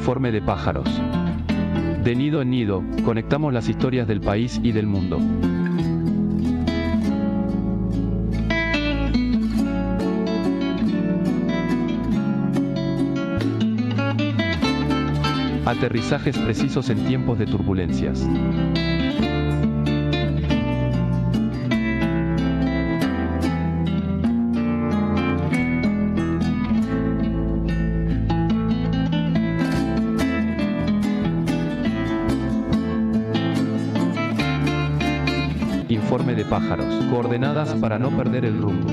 Informe de pájaros. De nido en nido, conectamos las historias del país y del mundo. Aterrizajes precisos en tiempos de turbulencias. Informe de pájaros. Coordenadas para no perder el rumbo.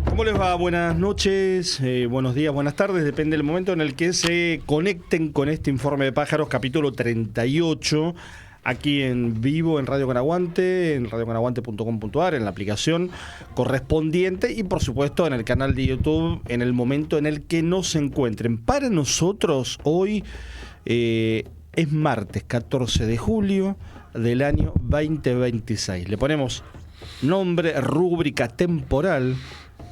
¿Cómo les va? Buenas noches, buenos días, buenas tardes, depende del momento en el que se conecten con este Informe de Pájaros, capítulo 38, aquí en vivo en Radio Con Aguante, en radioconaguante.com.ar, en la aplicación correspondiente y por supuesto en el canal de YouTube en el momento en el que nos encuentren. Para nosotros hoy es martes 14 de julio del año 2026. Le ponemos nombre, rúbrica temporal,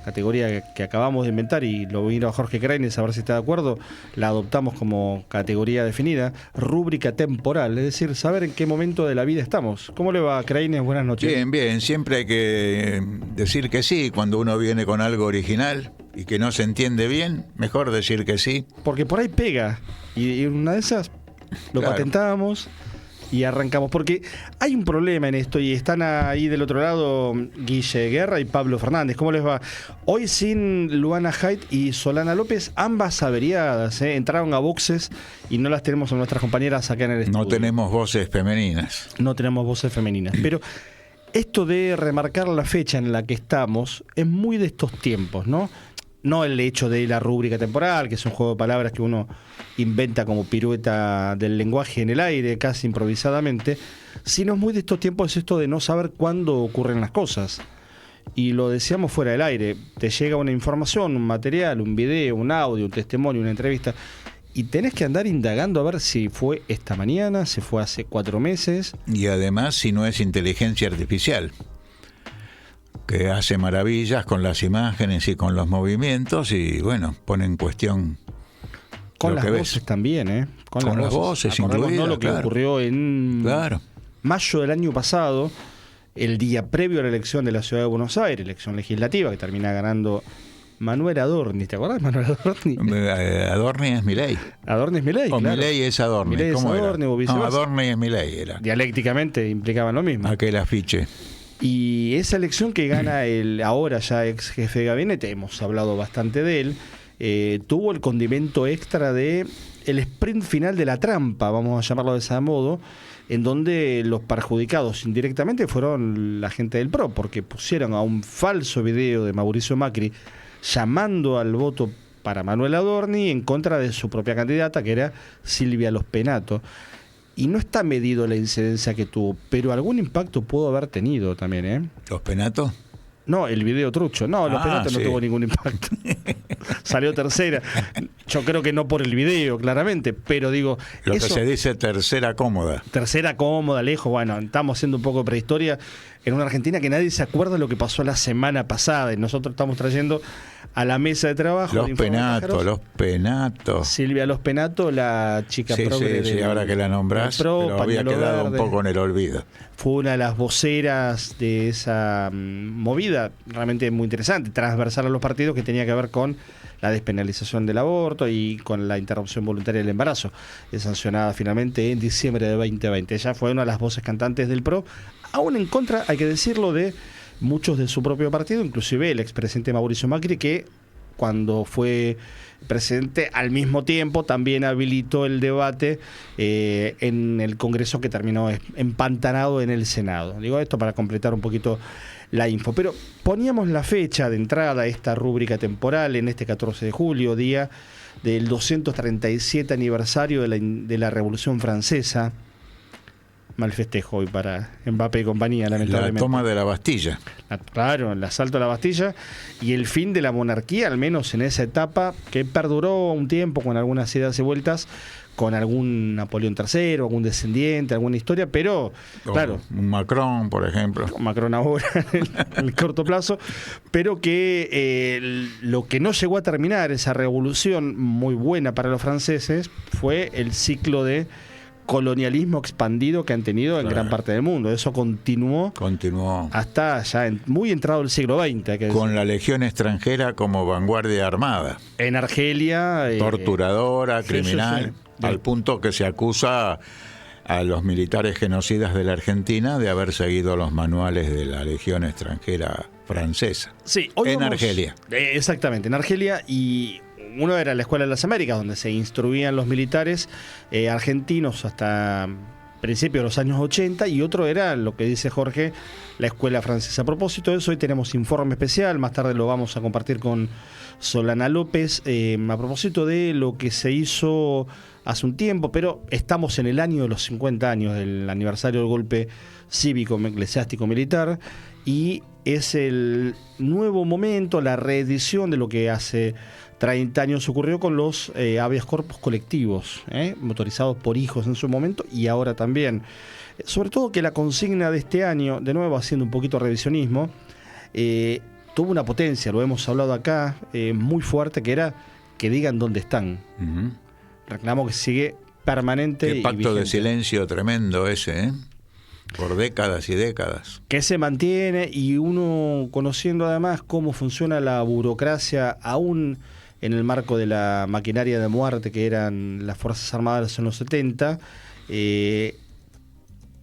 categoría que acabamos de inventar y lo vino a Jorge Craines a ver si está de acuerdo, la adoptamos como categoría definida, rúbrica temporal, es decir, saber en qué momento de la vida estamos. ¿Cómo le va, Craines? Buenas noches. Bien, bien, siempre hay que decir que sí cuando uno viene con algo original y que no se entiende bien, mejor decir que sí. Porque por ahí pega y una de esas lo patentamos y arrancamos, porque hay un problema en esto y están ahí del otro lado Guille Guerra y Pablo Fernández. ¿Cómo les va? Hoy sin Luana Haidt y Solana López, ambas averiadas, entraron a boxes y no las tenemos a nuestras compañeras acá en el estudio. No tenemos voces femeninas. No tenemos voces femeninas, pero esto de remarcar la fecha en la que estamos es muy de estos tiempos, ¿no? No el hecho de la rúbrica temporal, que es un juego de palabras que uno inventa como pirueta del lenguaje en el aire, casi improvisadamente, sino es muy de estos tiempos esto de no saber cuándo ocurren las cosas. Y lo decíamos fuera del aire, te llega una información, un material, un video, un audio, un testimonio, una entrevista, y tenés que andar indagando a ver si fue esta mañana, si fue hace 4 meses. Y además si no es inteligencia artificial, que hace maravillas con las imágenes y con los movimientos y bueno, pone en cuestión con lo las que voces ves. También, ¿eh? Con las voces incluidas, ¿no? Lo que ocurrió en mayo del año pasado, el día previo a la elección de la Ciudad de Buenos Aires, elección legislativa que termina ganando Manuel Adorni. ¿Te acordás, Manuel Adorni? Adorni es Milei. Adorni es Milei, o claro. Milei es Adorni. Milei es ¿Cómo Adorni, era? o viceversa. No, Adorni es Milei era. Dialécticamente implicaban lo mismo. Aquel afiche. Y esa elección que gana el ahora ya ex jefe de gabinete, hemos hablado bastante de él, tuvo el condimento extra de el sprint final de la trampa, vamos a llamarlo de ese modo, en donde los perjudicados indirectamente fueron la gente del PRO, porque pusieron a un falso video de Mauricio Macri llamando al voto para Manuel Adorni en contra de su propia candidata, que era Silvia Los Penato. Y no está medido la incidencia que tuvo, pero algún impacto pudo haber tenido también, ¿eh? ¿Los Penatos? No, el video trucho. No, Los Penatos no tuvo ningún impacto. Salió tercera. Yo creo que no por el video, claramente, pero digo... Lo eso, que se dice tercera cómoda. Tercera cómoda, lejos. Bueno, estamos haciendo un poco de prehistoria en una Argentina que nadie se acuerda de lo que pasó la semana pasada y nosotros estamos trayendo a la mesa de trabajo. Los Penatos. Silvia Los Penato, la chica progre sí, ahora que la nombrás, pero había quedado un poco en el olvido. Fue una de las voceras de esa movida realmente muy interesante, transversal a los partidos, que tenía que ver con la despenalización del aborto y con la interrupción voluntaria del embarazo, sancionada finalmente en diciembre de 2020. Ella fue una de las voces cantantes del PRO, aún en contra, hay que decirlo, de muchos de su propio partido, inclusive el expresidente Mauricio Macri, que cuando fue presidente al mismo tiempo también habilitó el debate en el Congreso, que terminó empantanado en el Senado. Digo esto para completar un poquito la info, pero poníamos la fecha de entrada a esta rúbrica temporal en este 14 de julio, día del 237 aniversario de la Revolución Francesa. mal festejo hoy para Mbappé y compañía, lamentablemente. La toma de la Bastilla. Claro, el asalto a la Bastilla y el fin de la monarquía, al menos en esa etapa, que perduró un tiempo con algunas idas y vueltas, con algún Napoleón III, algún descendiente, alguna historia, pero claro. Un Macron, por ejemplo. Macron ahora, en el corto plazo, pero que lo que no llegó a terminar, esa revolución muy buena para los franceses, fue el ciclo de colonialismo expandido que han tenido en gran parte del mundo. Eso continuó hasta ya muy entrado el siglo XX. Con la legión extranjera como vanguardia armada. En Argelia. Torturadora, criminal, sí. Al punto que se acusa a los militares genocidas de la Argentina de haber seguido los manuales de la legión extranjera francesa. Sí, Argelia. Exactamente, en Argelia. Y uno era la Escuela de las Américas, donde se instruían los militares argentinos hasta principios de los años 80, y otro era lo que dice Jorge, la Escuela Francesa. A propósito de eso, hoy tenemos informe especial, más tarde lo vamos a compartir con Solana López, a propósito de lo que se hizo hace un tiempo, pero estamos en el año de los 50 años del aniversario del golpe cívico, eclesiástico, militar, y es el nuevo momento, la reedición de lo que hace 30 años ocurrió con los habeas corpus colectivos, motorizados por hijos en su momento y ahora también. Sobre todo que la consigna de este año, de nuevo haciendo un poquito de revisionismo, tuvo una potencia, lo hemos hablado acá, muy fuerte, que era que digan dónde están. Uh-huh. Reclamo que sigue permanente. Qué pacto de silencio tremendo ese, por décadas y décadas. Que se mantiene, y uno conociendo además cómo funciona la burocracia aún en el marco de la maquinaria de muerte que eran las Fuerzas Armadas en los 70,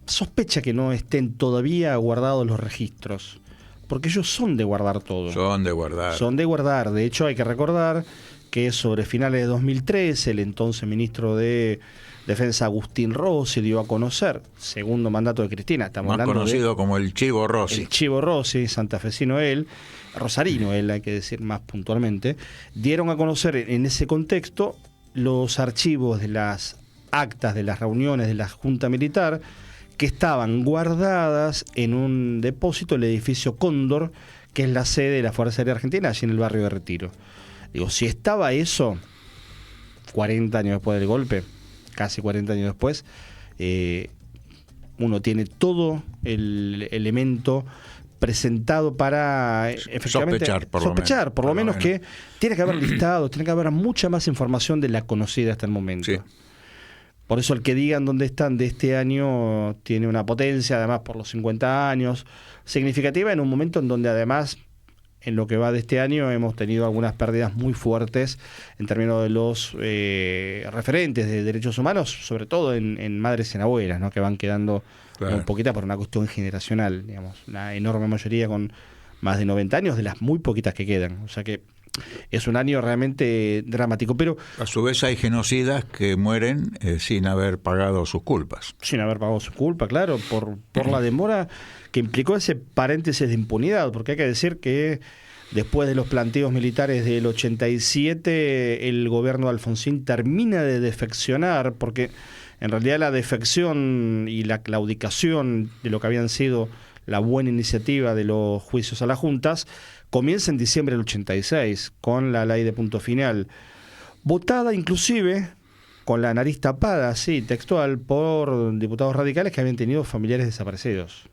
sospecha que no estén todavía guardados los registros, porque ellos son de guardar todo. Son de guardar. De hecho, hay que recordar que sobre finales de 2013, el entonces ministro de Defensa Agustín Rossi dio a conocer, segundo mandato de Cristina, estamos más hablando conocido como el Chivo Rossi. El Chivo Rossi, santafesino él, rosarino él, hay que decir más puntualmente, dieron a conocer en ese contexto los archivos de las actas de las reuniones de la Junta Militar que estaban guardadas en un depósito del edificio Cóndor, que es la sede de la Fuerza Aérea Argentina, allí en el barrio de Retiro. Digo, si estaba eso 40 años después del golpe, casi 40 años después, uno tiene todo el elemento presentado para efectivamente sospechar, por lo menos que tiene que haber listados, tiene que haber mucha más información de la conocida hasta el momento. Sí. Por eso el que digan dónde están de este año tiene una potencia, además por los 50 años, significativa en un momento en donde además, en lo que va de este año, hemos tenido algunas pérdidas muy fuertes en términos de los referentes de derechos humanos, sobre todo en madres y en abuelas, ¿no? Que van quedando un poquita por una cuestión generacional, digamos, una enorme mayoría con más de 90 años, de las muy poquitas que quedan. O sea que es un año realmente dramático, pero a su vez hay genocidas que mueren sin haber pagado sus culpas. Sin haber pagado su culpa, claro, por la demora que implicó ese paréntesis de impunidad, porque hay que decir que después de los planteos militares del 87, el gobierno de Alfonsín termina de defeccionar, porque en realidad la defección y la claudicación de lo que habían sido la buena iniciativa de los juicios a las juntas comienza en diciembre del 86 con la ley de punto final, votada inclusive con la nariz tapada, así textual, por diputados radicales que habían tenido familiares desaparecidos,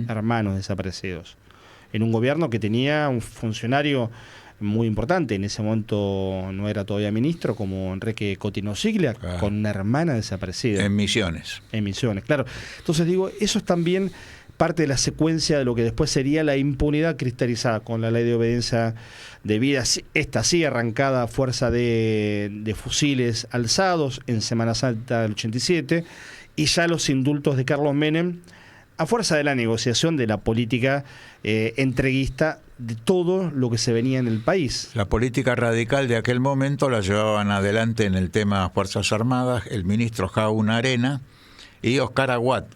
hermanos desaparecidos, en un gobierno que tenía un funcionario muy importante, en ese momento no era todavía ministro, como Enrique Cotino Siglia, con una hermana desaparecida. En Misiones, claro. Entonces digo, eso es también parte de la secuencia de lo que después sería la impunidad cristalizada con la ley de obediencia debida, esta sí arrancada a fuerza de fusiles alzados en Semana Santa del 87, y ya los indultos de Carlos Menem a fuerza de la negociación de la política entreguista de todo lo que se venía en el país. La política radical de aquel momento la llevaban adelante en el tema Fuerzas Armadas el ministro Jaun Arena y Oscar Aguat,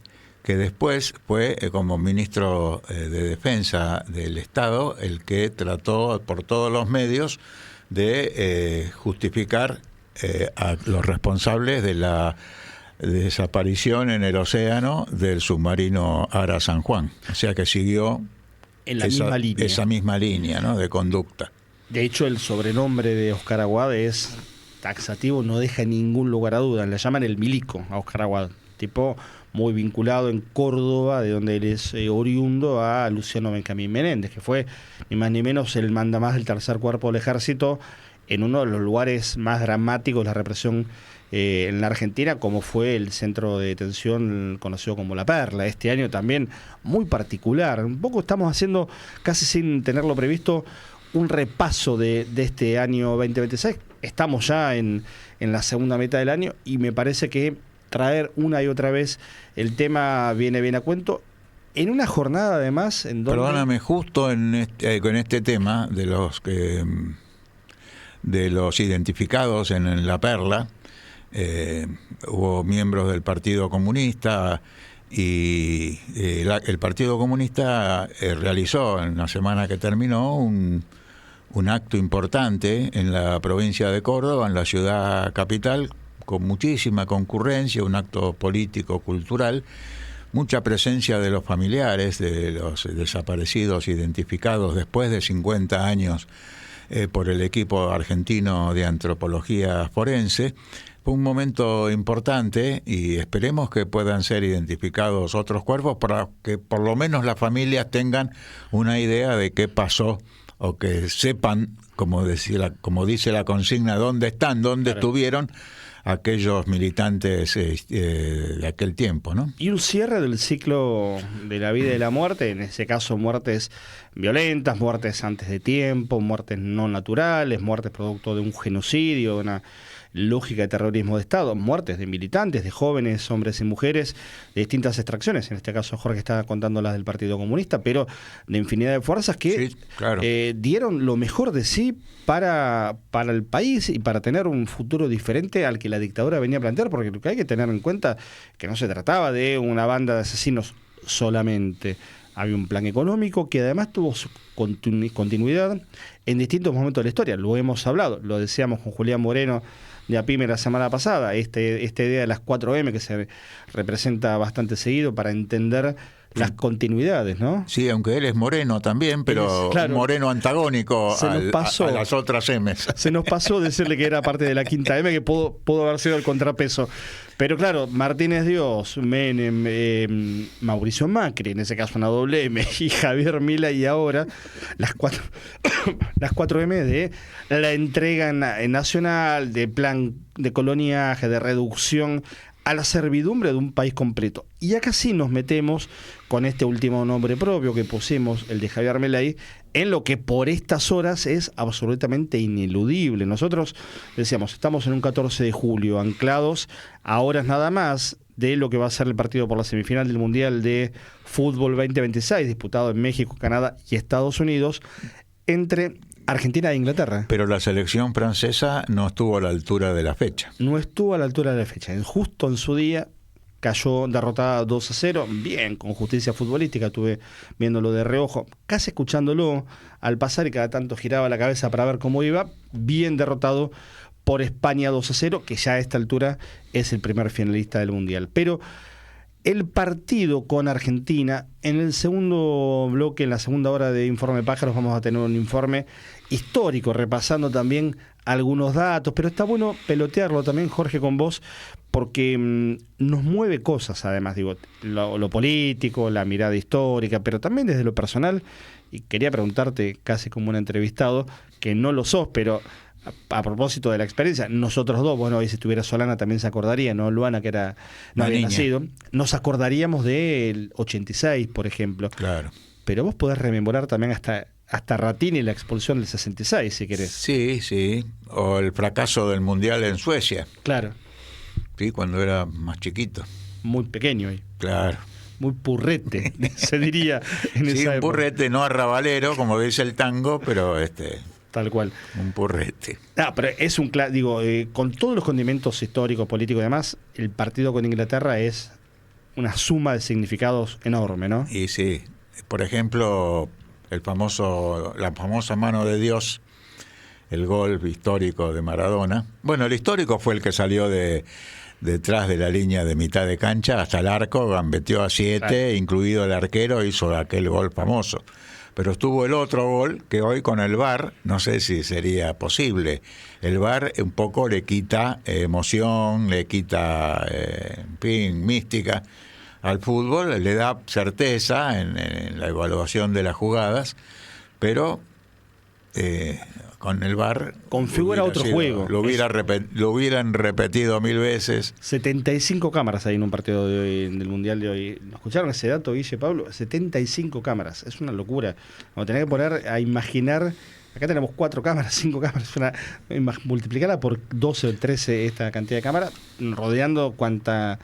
que después fue como ministro de Defensa del Estado el que trató por todos los medios de justificar a los responsables de la desaparición en el océano del submarino Ara San Juan. O sea que siguió En la misma línea. esa misma línea, ¿no?, de conducta. De hecho, el sobrenombre de Oscar Aguad es taxativo, no deja ningún lugar a duda. Le llaman el milico a Oscar Aguad, tipo muy vinculado en Córdoba, de donde él es oriundo, a Luciano Benjamín Menéndez, que fue ni más ni menos el mandamás del tercer cuerpo del ejército en uno de los lugares más dramáticos de la represión en la Argentina, como fue el centro de detención conocido como La Perla. Este año también muy particular. Un poco estamos haciendo, casi sin tenerlo previsto, un repaso de este año 2026. Estamos ya en la segunda mitad del año y me parece que traer una y otra vez el tema viene bien a cuento. En una jornada además en donde... Perdóname, justo con este tema de los identificados en La Perla, hubo miembros del Partido Comunista y el Partido Comunista realizó en la semana que terminó un acto importante en la provincia de Córdoba, en la ciudad capital, con muchísima concurrencia, un acto político, cultural, mucha presencia de los familiares de los desaparecidos identificados después de 50 años por el equipo argentino de antropología forense. Fue un momento importante y esperemos que puedan ser identificados otros cuerpos para que por lo menos las familias tengan una idea de qué pasó, o que sepan, como dice la consigna, dónde están, dónde estuvieron aquellos militantes de aquel tiempo, ¿no? Y un cierre del ciclo de la vida y de la muerte, en ese caso muertes violentas, muertes antes de tiempo, muertes no naturales, muertes producto de un genocidio, de una lógica de terrorismo de Estado, muertes de militantes, de jóvenes, hombres y mujeres de distintas extracciones. En este caso Jorge está contando las del Partido Comunista, pero de infinidad de fuerzas que sí, claro, dieron lo mejor de sí para el país y para tener un futuro diferente al que la dictadura venía a plantear, porque lo que hay que tener en cuenta es que no se trataba de una banda de asesinos solamente. Había un plan económico que además tuvo su continuidad en distintos momentos de la historia. Lo hemos hablado, lo decíamos con Julián Moreno de APIME la semana pasada, esta idea de las 4M que se representa bastante seguido para entender las continuidades, ¿no? Sí, aunque él es moreno también, pero claro, un moreno antagónico a las otras M's. Se nos pasó decirle que era parte de la quinta M, que pudo haber sido el contrapeso. Pero claro, Martínez Dios, Menem, Mauricio Macri, en ese caso una doble M, y Javier Milei, y ahora las 4M de la entrega nacional, de plan de coloniaje, de reducción a la servidumbre de un país completo. Y acá sí nos metemos con este último nombre propio que pusimos, el de Javier Milei, en lo que por estas horas es absolutamente ineludible. Nosotros decíamos, estamos en un 14 de julio, anclados a horas nada más de lo que va a ser el partido por la semifinal del Mundial de Fútbol 2026, disputado en México, Canadá y Estados Unidos, entre Argentina e Inglaterra. Pero la selección francesa no estuvo a la altura de la fecha. No estuvo a la altura de la fecha. Justo en su día cayó derrotada 2-0, bien, con justicia futbolística. Estuve viéndolo de reojo, casi escuchándolo al pasar, y cada tanto giraba la cabeza para ver cómo iba. Bien derrotado por España 2-0, que ya a esta altura es el primer finalista del Mundial. Pero el partido con Argentina, en el segundo bloque, en la segunda hora de Informe Pájaros, vamos a tener un informe histórico, repasando también algunos datos, pero está bueno pelotearlo también, Jorge, con vos, porque nos mueve cosas, además, digo, lo político, la mirada histórica, pero también desde lo personal, y quería preguntarte, casi como un entrevistado, que no lo sos, pero a propósito de la experiencia, nosotros dos, bueno, hoy si estuviera Solana también se acordaría, ¿no? Luana, que era no había nacido, nos acordaríamos del 86, por ejemplo. Claro. Pero vos podés rememorar también hasta Ratini y la expulsión del 66, si querés. Sí, sí. O el fracaso del Mundial en Suecia. Claro. Sí, cuando era más chiquito. Muy pequeño ahí. Claro. Muy purrete, se diría en esa época. Un purrete, no arrabalero, como dice el tango, pero tal cual. Un purrete. Pero es un con todos los condimentos históricos, políticos y demás, el partido con Inglaterra es una suma de significados enorme, ¿no? Y sí, por ejemplo, la famosa mano de Dios, el gol histórico de Maradona. Bueno, el histórico fue el que salió de detrás de la línea de mitad de cancha hasta el arco, gambeteó a 7, Claro. incluido el arquero, hizo aquel gol famoso. Pero estuvo el otro gol que hoy con el VAR no sé si sería posible. El VAR un poco le quita emoción, le quita, en fin, mística al fútbol, le da certeza en la evaluación de las jugadas, pero con el VAR Configura otro juego. Lo hubieran repetido 1000 veces. 75 cámaras hay en un partido de hoy, del Mundial de hoy. ¿No escucharon ese dato, Guille, Pablo? 75 cámaras, es una locura. Vamos a tener que poner a imaginar, acá tenemos 4 cámaras, 5 cámaras, multiplicarla por 12 o 13 esta cantidad de cámaras, rodeando cuanta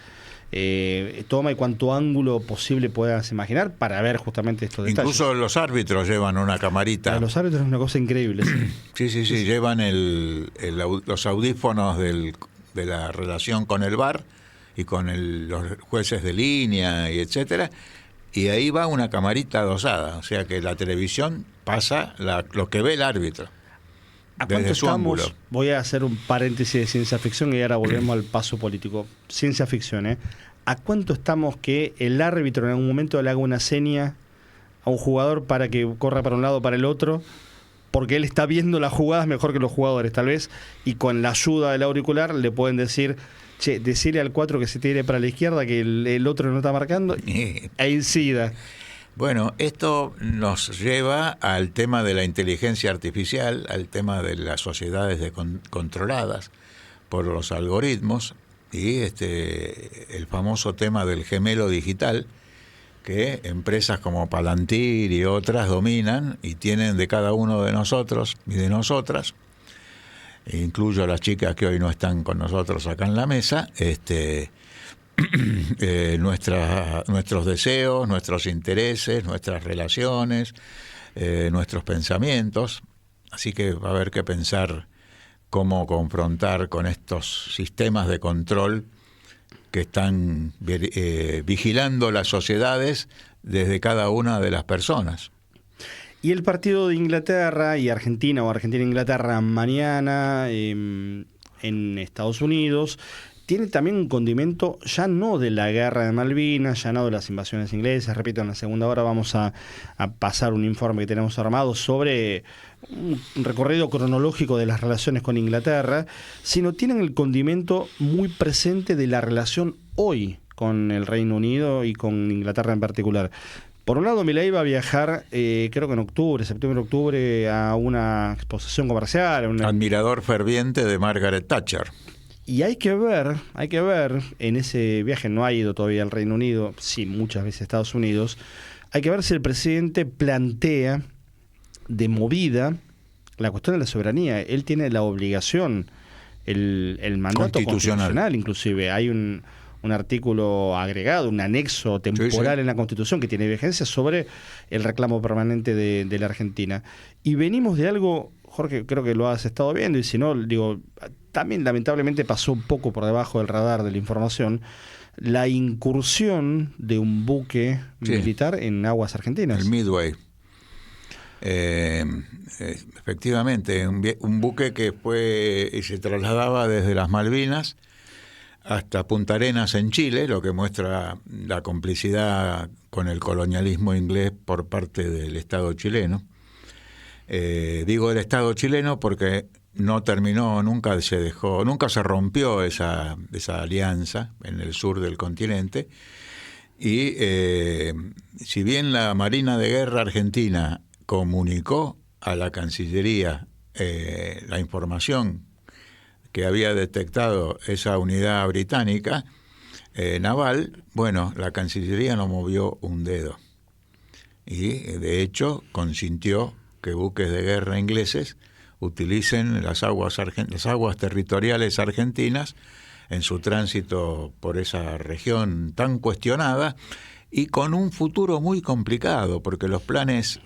toma y cuánto ángulo posible puedas imaginar para ver justamente estos detalles. Incluso los árbitros llevan una camarita. Para los árbitros es una cosa increíble. Sí, llevan los audífonos de la relación con el VAR y con los jueces de línea y etcétera, y ahí va una camarita adosada, o sea que la televisión pasa lo que ve el árbitro. ¿A cuánto desde su estamos? ángulo. Voy a hacer un paréntesis de ciencia ficción y ahora volvemos al paso político. Ciencia ficción, ¿eh? ¿A cuánto estamos que el árbitro en algún momento le haga una seña a un jugador para que corra para un lado o para el otro? Porque él está viendo las jugadas mejor que los jugadores, tal vez, y con la ayuda del auricular le pueden decir, che, decirle al 4 que se tire para la izquierda, que el otro no está marcando, e incida. Bueno, esto nos lleva al tema de la inteligencia artificial, al tema de las sociedades controladas por los algoritmos y el famoso tema del gemelo digital que empresas como Palantir y otras dominan y tienen de cada uno de nosotros y de nosotras, incluyo a las chicas que hoy no están con nosotros acá en la mesa, nuestros deseos, nuestros intereses, nuestras relaciones, nuestros pensamientos. Así que va a haber que pensar cómo confrontar con estos sistemas de control que están vigilando las sociedades desde cada una de las personas. Y el partido de Inglaterra y Argentina, o Argentina-Inglaterra mañana en Estados Unidos, tiene también un condimento ya no de la guerra de Malvinas, ya no de las invasiones inglesas. Repito, en la segunda hora vamos a pasar un informe que tenemos armado sobre un recorrido cronológico de las relaciones con Inglaterra, sino tienen el condimento muy presente de la relación hoy con el Reino Unido y con Inglaterra en particular. Por un lado, Milei va a viajar, creo que en septiembre-octubre, a una exposición comercial. Admirador ferviente de Margaret Thatcher. Y hay que ver, en ese viaje no ha ido todavía al Reino Unido, sí, muchas veces a Estados Unidos, hay que ver si el presidente plantea de movida la cuestión de la soberanía. Él tiene la obligación, el mandato constitucional inclusive. Hay un artículo agregado, un anexo temporal en la Constitución que tiene vigencia sobre el reclamo permanente de la Argentina. Y venimos de algo, Jorge, creo que lo has estado viendo, y si no, digo, también lamentablemente pasó un poco por debajo del radar de la información, la incursión de un buque militar en aguas argentinas. El Midway. Efectivamente, un buque que fue y se trasladaba desde las Malvinas hasta Punta Arenas en Chile, lo que muestra la complicidad con el colonialismo inglés por parte del Estado chileno. Digo el Estado chileno porque no terminó, nunca se rompió esa alianza en el sur del continente. Y si bien la Marina de Guerra Argentina comunicó a la Cancillería la información que había detectado esa unidad británica naval, bueno, la Cancillería no movió un dedo. Y de hecho consintió que buques de guerra ingleses utilicen las aguas territoriales argentinas en su tránsito por esa región tan cuestionada y con un futuro muy complicado, porque los planes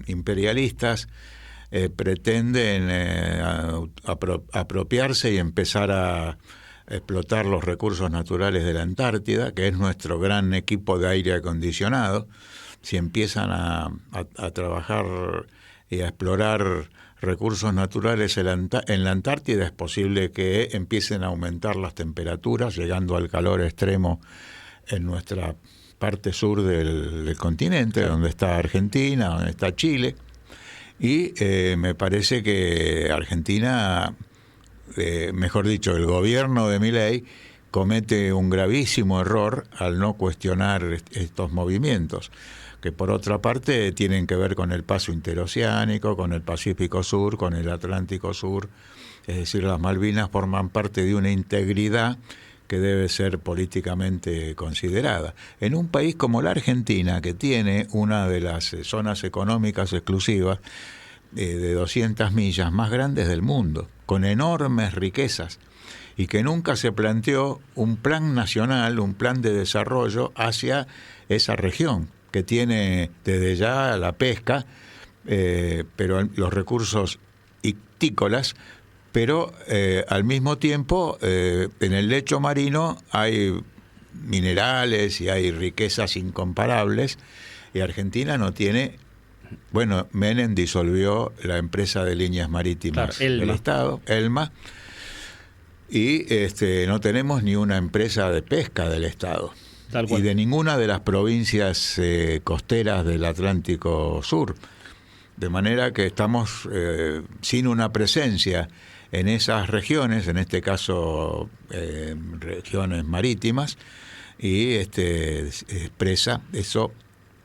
imperialistas pretenden apropiarse y empezar a explotar los recursos naturales de la Antártida, que es nuestro gran equipo de aire acondicionado. Si empiezan a trabajar y a explorar recursos naturales en la Antártida, es posible que empiecen a aumentar las temperaturas, llegando al calor extremo en nuestra parte sur del continente, donde está Argentina, donde está Chile. Y me parece que Argentina, mejor dicho, el gobierno de Milei comete un gravísimo error al no cuestionar estos movimientos, que por otra parte tienen que ver con el paso interoceánico, con el Pacífico Sur, con el Atlántico Sur. Es decir, las Malvinas forman parte de una integridad que debe ser políticamente considerada. En un país como la Argentina, que tiene una de las zonas económicas exclusivas de 200 millas más grandes del mundo, con enormes riquezas, y que nunca se planteó un plan nacional, un plan de desarrollo hacia esa región, que tiene desde ya la pesca, pero los recursos ictícolas, pero al mismo tiempo en el lecho marino hay minerales y hay riquezas incomparables, y Argentina no tiene. Bueno, Menem disolvió la empresa de líneas marítimas del Estado, ELMA, y no tenemos ni una empresa de pesca del Estado, y de ninguna de las provincias costeras del Atlántico Sur. De manera que estamos sin una presencia en esas regiones, en este caso regiones marítimas, y expresa, eso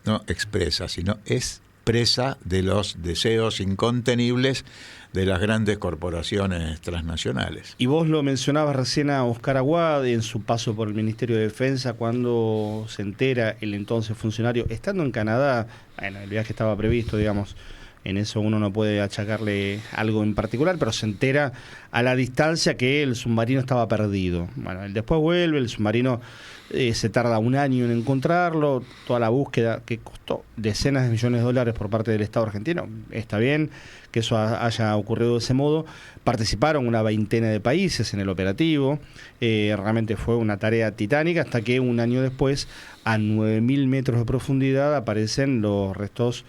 no expresa, sino es presa de los deseos incontenibles de las grandes corporaciones transnacionales. Y vos lo mencionabas recién a Oscar Aguad en su paso por el Ministerio de Defensa, cuando se entera el entonces funcionario, estando en Canadá, bueno, el viaje estaba previsto, digamos, en eso uno no puede achacarle algo en particular, pero se entera a la distancia que el submarino estaba perdido. Bueno, él después vuelve, el submarino se tarda un año en encontrarlo, toda la búsqueda que costó decenas de millones de dólares por parte del Estado argentino. Está bien que eso haya ocurrido de ese modo. Participaron una veintena de países en el operativo. Realmente fue una tarea titánica, hasta que un año después, a 9.000 metros de profundidad, aparecen los restos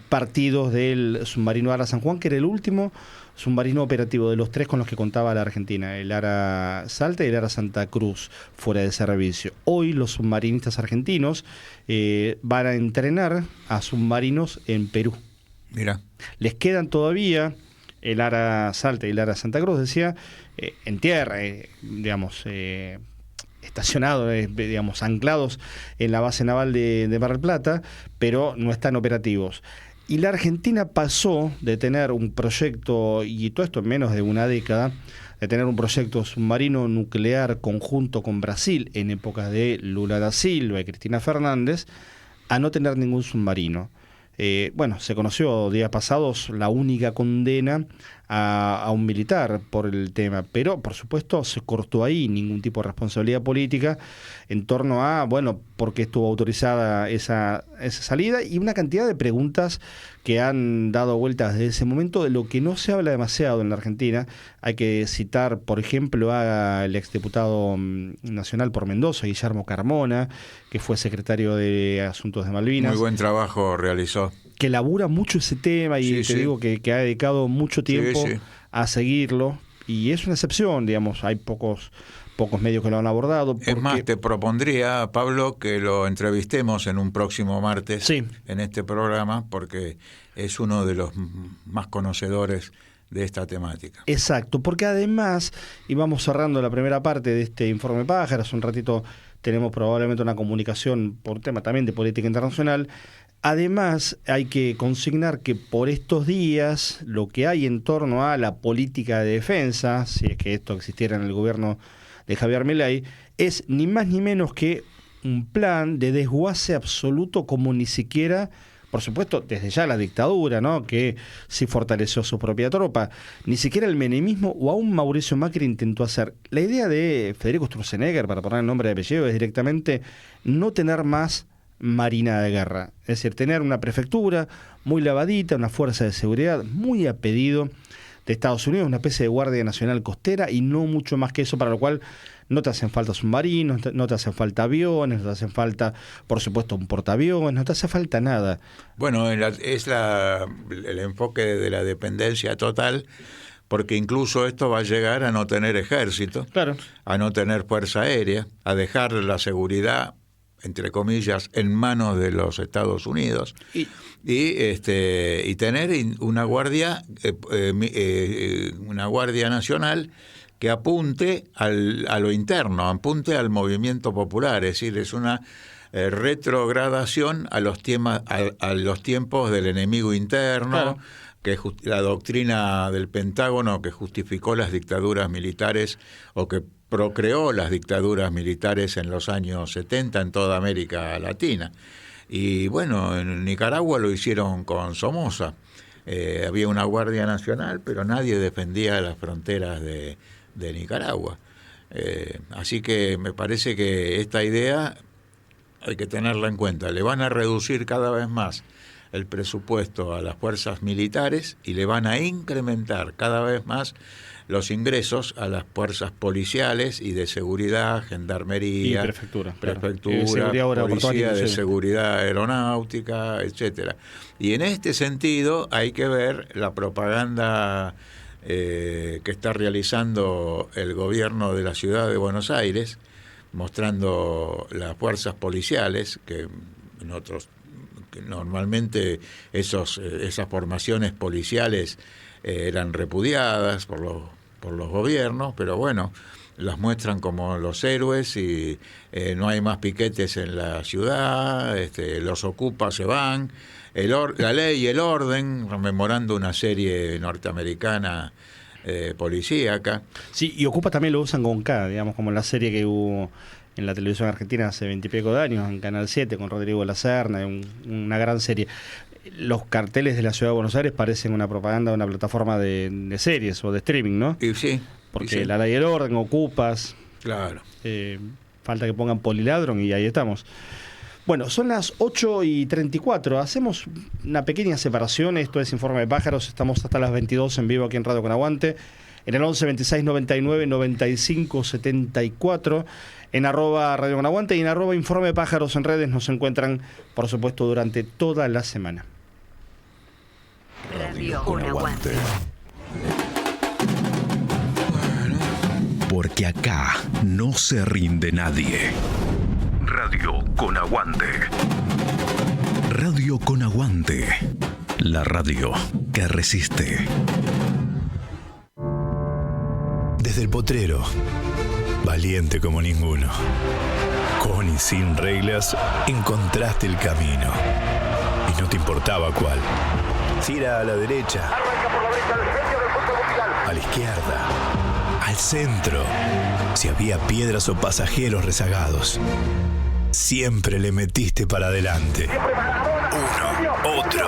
partidos del submarino Ara San Juan, que era el último submarino operativo de los tres con los que contaba la Argentina, el Ara Salta y el Ara Santa Cruz, fuera de servicio. Hoy los submarinistas argentinos van a entrenar a submarinos en Perú. Mira. Les quedan todavía el Ara Salta y el Ara Santa Cruz, decía, en tierra, estacionados, digamos, anclados en la base naval de Mar del Plata, pero no están operativos. Y la Argentina pasó de tener un proyecto, y todo esto en menos de una década, de tener un proyecto submarino nuclear conjunto con Brasil en épocas de Lula da Silva y Cristina Fernández, a no tener ningún submarino. Se conoció días pasados la única condena a un militar por el tema, pero por supuesto se cortó ahí ningún tipo de responsabilidad política en torno a, por qué estuvo autorizada esa salida, y una cantidad de preguntas que han dado vueltas desde ese momento, de lo que no se habla demasiado en la Argentina. Hay que citar, por ejemplo, al exdiputado nacional por Mendoza, Guillermo Carmona, que fue secretario de Asuntos de Malvinas. Muy buen trabajo realizó. Que labura mucho ese tema y digo que ha dedicado mucho tiempo a seguirlo, y es una excepción, digamos, hay pocos medios que lo han abordado. Es más, te propondría, Pablo, que lo entrevistemos en un próximo martes en este programa, porque es uno de los más conocedores de esta temática. Exacto, porque además, y vamos cerrando la primera parte de este informe Pájaros, un ratito tenemos probablemente una comunicación por tema también de política internacional. Además, hay que consignar que por estos días lo que hay en torno a la política de defensa, si es que esto existiera en el gobierno de Javier Milei, es ni más ni menos que un plan de desguace absoluto, como ni siquiera, por supuesto, desde ya la dictadura, ¿no?, que sí fortaleció su propia tropa, ni siquiera el menemismo o aún Mauricio Macri intentó hacer. La idea de Federico Sturzenegger, para poner el nombre de apellido, es directamente no tener más marina de guerra, es decir, tener una prefectura muy lavadita, una fuerza de seguridad muy a pedido de Estados Unidos, una especie de Guardia Nacional Costera, y no mucho más que eso, para lo cual no te hacen falta submarinos, no te hacen falta aviones, no te hacen falta, por supuesto, un portaaviones, no te hace falta nada. Bueno, el enfoque de la dependencia total, porque incluso esto va a llegar a no tener ejército, Claro. a no tener fuerza aérea, a dejar la seguridad, entre comillas, en manos de los Estados Unidos y tener una guardia nacional que apunte a lo interno, apunte al movimiento popular, es decir, es una retrogradación a los tiempos del enemigo interno. Claro. Que es la doctrina del Pentágono que justificó las dictaduras militares o que procreó las dictaduras militares en los años 70 en toda América Latina. Y bueno, en Nicaragua lo hicieron con Somoza. Había una Guardia Nacional, pero nadie defendía las fronteras de Nicaragua. Así que me parece que esta idea hay que tenerla en cuenta. Le van a reducir cada vez más el presupuesto a las fuerzas militares y le van a incrementar cada vez más los ingresos a las fuerzas policiales y de seguridad, gendarmería, Y prefectura, policía de seguridad aeronáutica, etcétera. Y en este sentido hay que ver la propaganda que está realizando el gobierno de la ciudad de Buenos Aires, mostrando las fuerzas policiales que normalmente esas formaciones policiales eran repudiadas por los gobiernos, pero bueno, las muestran como los héroes y no hay más piquetes en la ciudad, los ocupas se van, la ley y el orden, rememorando una serie norteamericana policíaca. Sí, y Ocupa también lo usan con K, digamos, como la serie que hubo en la televisión argentina hace 20 y pico de años, en Canal 7, con Rodrigo Lacerna, una gran serie. Los carteles de la Ciudad de Buenos Aires parecen una propaganda de una plataforma de series o de streaming, ¿no? Y sí. Porque sí. la ley y el orden, Ocupas. Claro. Falta que pongan Poliladron y ahí estamos. Bueno, son las 8:34. Hacemos una pequeña separación. Esto es Informe de Pájaros. Estamos hasta las 22 en vivo aquí en Radio Con Aguante. En el 11 26 99 95 74. En @Radio Con Aguante y en @Informe de Pájaros en redes nos encuentran, por supuesto, durante toda la semana. Radio Con Aguante. Porque acá no se rinde nadie. Radio Con Aguante. Radio Con Aguante. La radio que resiste. Desde el potrero, valiente como ninguno. Con y sin reglas, encontraste el camino. Y no te importaba cuál. Si era a la derecha, a la izquierda, al centro, si había piedras o pasajeros rezagados. Siempre le metiste para adelante. Uno, otro.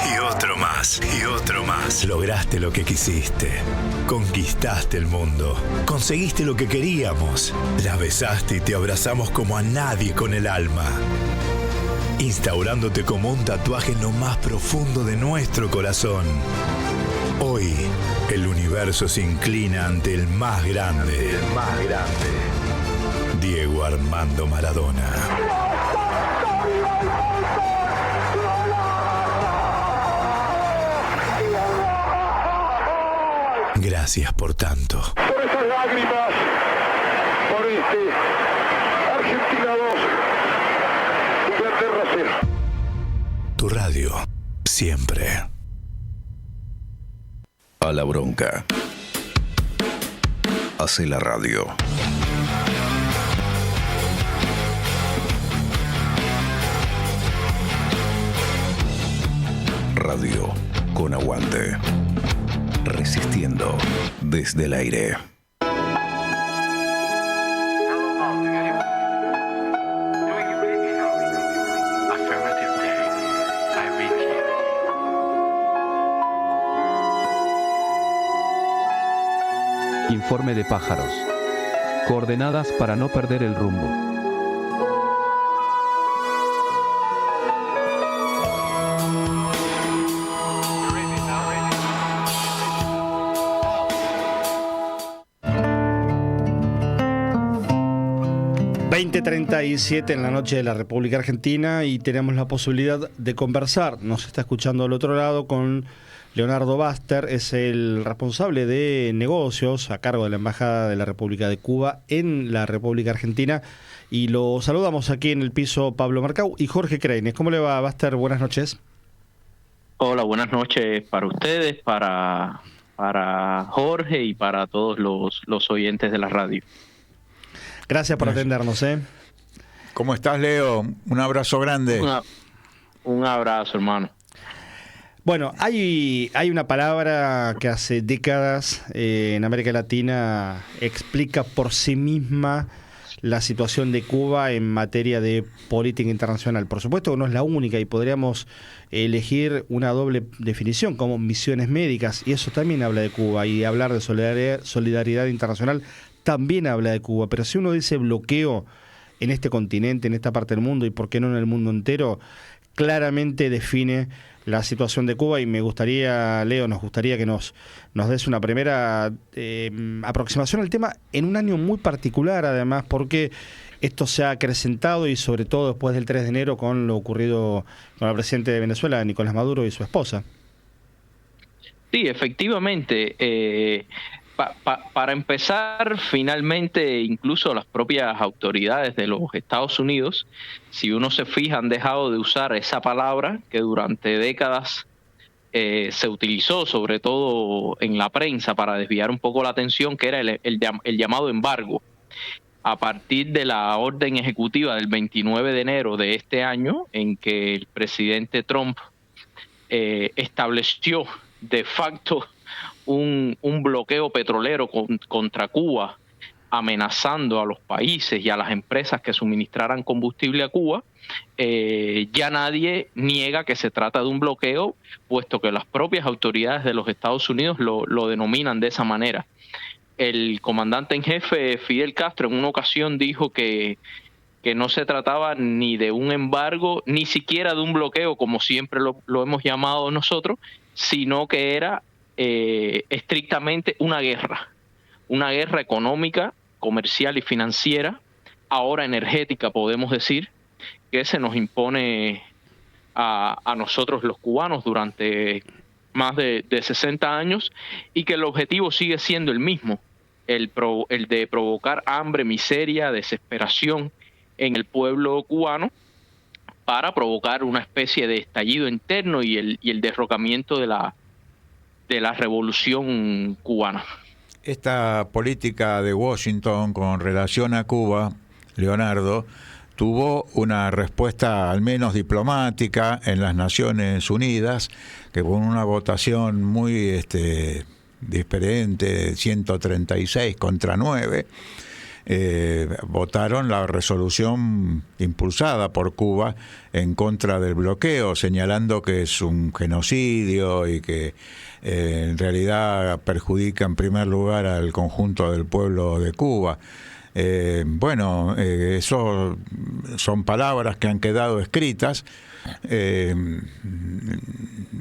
Y otro más. Lograste lo que quisiste. Conquistaste el mundo. Conseguiste lo que queríamos. La besaste y te abrazamos como a nadie con el alma. Instaurándote como un tatuaje en lo más profundo de nuestro corazón. Hoy, el universo se inclina ante el más grande. Diego Armando Maradona. Gracias por tanto. Por esas lágrimas, por Argentina 2, Inglaterra 0. Tu radio, siempre. A la bronca. Hace la radio. Radio Con Aguante. Resistiendo desde el aire. Informe de pájaros. Coordenadas para no perder el rumbo. 20:37 en la noche de la República Argentina y tenemos la posibilidad de conversar. Nos está escuchando al otro lado con Leonardo Baster, es el responsable de negocios a cargo de la Embajada de la República de Cuba en la República Argentina. Y lo saludamos aquí en el piso Pablo Marcau y Jorge Kreines. ¿Cómo le va, Baster? Buenas noches. Hola, buenas noches para ustedes, para Jorge y para todos los oyentes de la radio. Gracias por atendernos. ¿Cómo estás, Leo? Un abrazo grande. Un abrazo, hermano. Bueno, hay una palabra que hace décadas en América Latina explica por sí misma la situación de Cuba en materia de política internacional. Por supuesto que no es la única y podríamos elegir una doble definición como misiones médicas, y eso también habla de Cuba, y hablar de solidaridad internacional también habla de Cuba. Pero si uno dice bloqueo en este continente, en esta parte del mundo y por qué no en el mundo entero, claramente define la situación de Cuba. Y me gustaría, Leo, nos gustaría que nos des una primera aproximación al tema en un año muy particular, además, porque esto se ha acrecentado y sobre todo después del 3 de enero con lo ocurrido con el presidente de Venezuela, Nicolás Maduro, y su esposa. Sí, efectivamente. Para empezar, finalmente, incluso las propias autoridades de los Estados Unidos, si uno se fija, han dejado de usar esa palabra que durante décadas se utilizó, sobre todo en la prensa, para desviar un poco la atención, que era el llamado embargo. A partir de la orden ejecutiva del 29 de enero de este año, en que el presidente Trump estableció de facto un bloqueo petrolero contra Cuba, amenazando a los países y a las empresas que suministraran combustible a Cuba, ya nadie niega que se trata de un bloqueo, puesto que las propias autoridades de los Estados Unidos lo denominan de esa manera. El comandante en jefe Fidel Castro en una ocasión dijo que no se trataba ni de un embargo, ni siquiera de un bloqueo, como siempre lo hemos llamado nosotros, sino que era estrictamente una guerra económica, comercial y financiera, ahora energética, podemos decir, que se nos impone a nosotros los cubanos durante más de 60 años, y que el objetivo sigue siendo el mismo, el de provocar hambre, miseria, desesperación en el pueblo cubano, para provocar una especie de estallido interno y el derrocamiento de la revolución cubana. Esta política de Washington con relación a Cuba, Leonardo, tuvo una respuesta al menos diplomática en las Naciones Unidas, que con una votación muy diferente, 136 contra 9, votaron la resolución impulsada por Cuba en contra del bloqueo, señalando que es un genocidio y que en realidad perjudica en primer lugar al conjunto del pueblo de Cuba. Eso son palabras que han quedado escritas.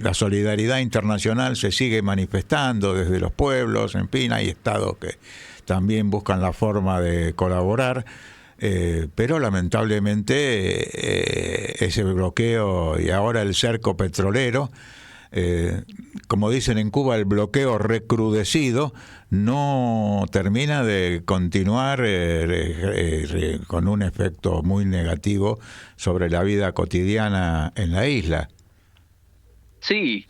La solidaridad internacional se sigue manifestando desde los pueblos, en fin, hay estados que también buscan la forma de colaborar, pero lamentablemente ese bloqueo y ahora el cerco petrolero, como dicen en Cuba, el bloqueo recrudecido no termina de continuar con un efecto muy negativo sobre la vida cotidiana en la isla. Sí,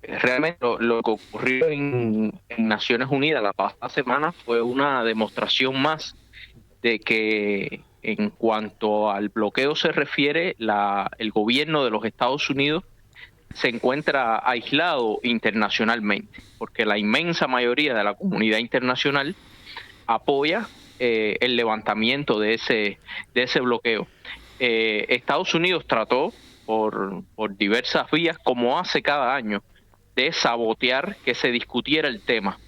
realmente lo que ocurrió en Naciones Unidas la pasada semana fue una demostración más de que en cuanto al bloqueo se refiere, el gobierno de los Estados Unidos se encuentra aislado internacionalmente, porque la inmensa mayoría de la comunidad internacional apoya el levantamiento de ese bloqueo. Estados Unidos trató por diversas vías, como hace cada año, de sabotear que se discutiera el tema.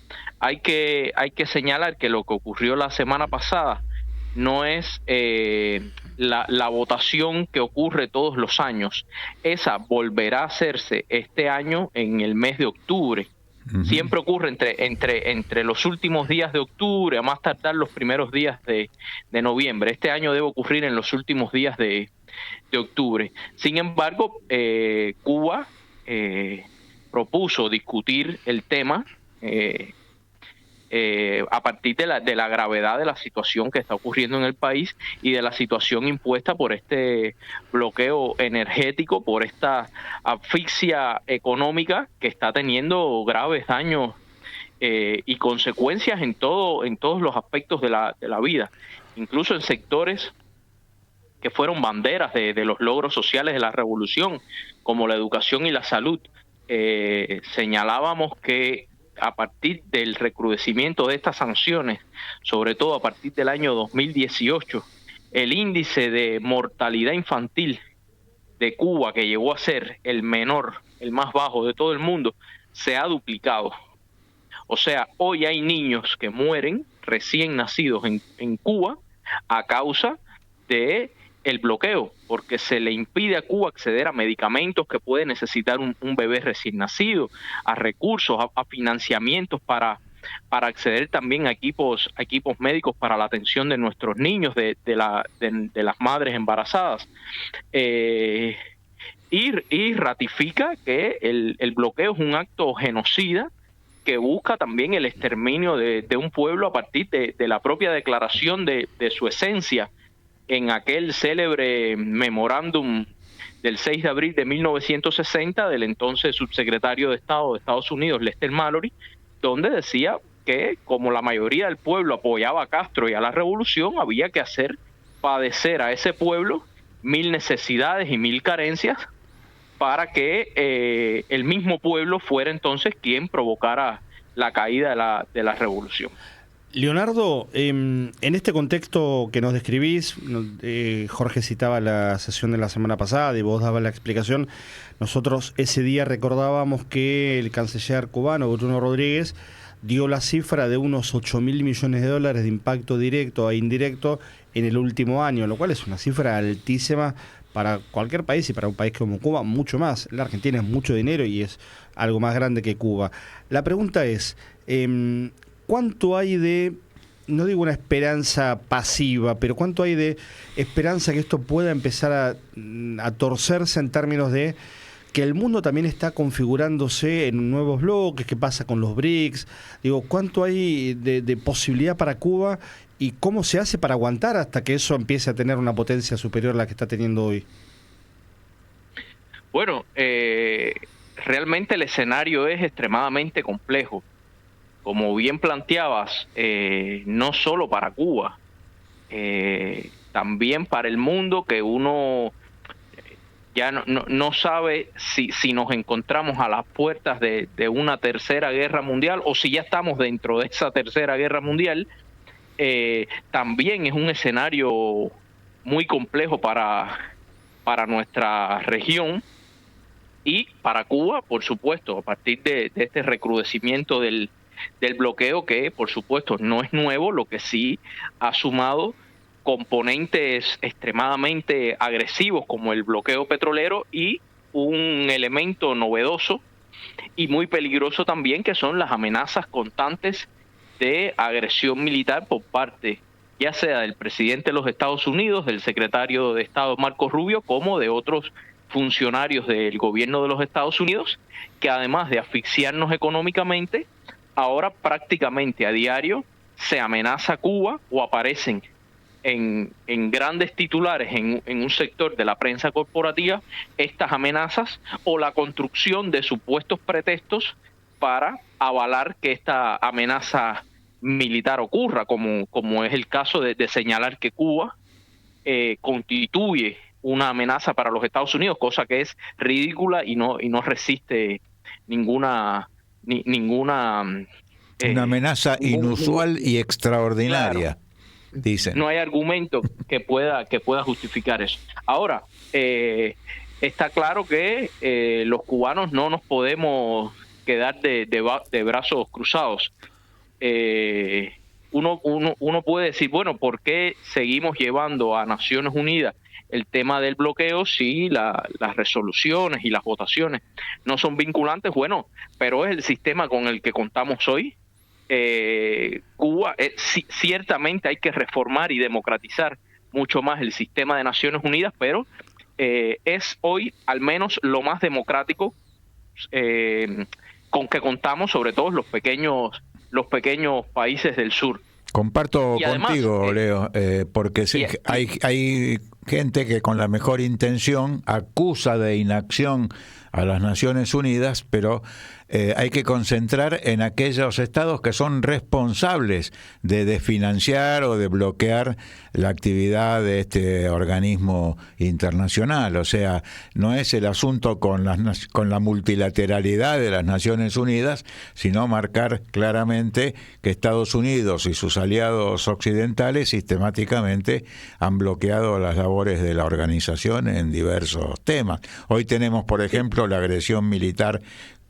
Hay que señalar que lo que ocurrió la semana pasada no es la votación que ocurre todos los años. Esa volverá a hacerse este año en el mes de octubre, Siempre ocurre entre los últimos días de octubre, a más tardar los primeros días de noviembre. Este año debe ocurrir en los últimos días de octubre. Sin embargo, Cuba propuso discutir el tema a partir de la gravedad de la situación que está ocurriendo en el país y de la situación impuesta por este bloqueo energético, por esta asfixia económica que está teniendo graves daños y consecuencias en todos los aspectos de la vida, incluso en sectores que fueron banderas de los logros sociales de la revolución, como la educación y la salud. Señalábamos que a partir del recrudecimiento de estas sanciones, sobre todo a partir del año 2018, el índice de mortalidad infantil de Cuba, que llegó a ser el menor, el más bajo de todo el mundo, se ha duplicado. O sea, hoy hay niños que mueren recién nacidos en Cuba a causa de el bloqueo, porque se le impide a Cuba acceder a medicamentos que puede necesitar un bebé recién nacido, a recursos, a financiamientos para acceder también a equipos médicos para la atención de nuestros niños, de las madres embarazadas. Y ratifica que el bloqueo es un acto genocida que busca también el exterminio de un pueblo a partir de la propia declaración de su esencia en aquel célebre memorándum del 6 de abril de 1960 del entonces subsecretario de Estado de Estados Unidos, Lester Mallory, donde decía que como la mayoría del pueblo apoyaba a Castro y a la revolución, había que hacer padecer a ese pueblo 1000 necesidades y 1000 carencias para que el mismo pueblo fuera entonces quien provocara la caída de la revolución. Leonardo, en este contexto que nos describís, Jorge citaba la sesión de la semana pasada y vos dabas la explicación. Nosotros ese día recordábamos que el canciller cubano, Bruno Rodríguez, dio la cifra de unos 8.000 millones de dólares de impacto directo e indirecto en el último año, lo cual es una cifra altísima para cualquier país y para un país como Cuba, mucho más. La Argentina es mucho dinero y es algo más grande que Cuba. La pregunta es, ¿cuánto hay de, no digo una esperanza pasiva, pero cuánto hay de esperanza que esto pueda empezar a torcerse en términos de que el mundo también está configurándose en nuevos bloques? ¿Qué pasa con los BRICS? Digo, ¿cuánto hay de posibilidad para Cuba y cómo se hace para aguantar hasta que eso empiece a tener una potencia superior a la que está teniendo hoy? Bueno, realmente el escenario es extremadamente complejo. Como bien planteabas, no solo para Cuba, también para el mundo, que uno ya no sabe si nos encontramos a las puertas de una tercera guerra mundial o si ya estamos dentro de esa tercera guerra mundial. También es un escenario muy complejo para nuestra región y para Cuba, por supuesto, a partir de este recrudecimiento del bloqueo, que por supuesto no es nuevo, lo que sí ha sumado componentes extremadamente agresivos como el bloqueo petrolero y un elemento novedoso y muy peligroso también, que son las amenazas constantes de agresión militar por parte ya sea del presidente de los Estados Unidos, del secretario de Estado Marco Rubio, como de otros funcionarios del gobierno de los Estados Unidos, que además de asfixiarnos económicamente, ahora prácticamente a diario se amenaza a Cuba o aparecen en grandes titulares en un sector de la prensa corporativa estas amenazas o la construcción de supuestos pretextos para avalar que esta amenaza militar ocurra, como es el caso de señalar que Cuba constituye una amenaza para los Estados Unidos, cosa que es ridícula y no resiste ninguna una amenaza inusual y extraordinaria. Claro. Dicen. No hay argumento que pueda justificar eso. Ahora, está claro que los cubanos no nos podemos quedar de brazos cruzados. uno puede decir, bueno, ¿por qué seguimos llevando a Naciones Unidas el tema del bloqueo si las resoluciones y las votaciones no son vinculantes? Bueno, pero es el sistema con el que contamos hoy. Cuba, ciertamente hay que reformar y democratizar mucho más el sistema de Naciones Unidas, pero es hoy al menos lo más democrático con que contamos, sobre todo los pequeños países del sur. Comparto Y además, contigo, Leo, porque sí, hay gente que con la mejor intención acusa de inacción a las Naciones Unidas, pero hay que concentrar en aquellos estados que son responsables de desfinanciar o de bloquear la actividad de este organismo internacional. O sea, no es el asunto con la multilateralidad de las Naciones Unidas, sino marcar claramente que Estados Unidos y sus aliados occidentales sistemáticamente han bloqueado las labores de la organización en diversos temas. Hoy tenemos, por ejemplo, la agresión militar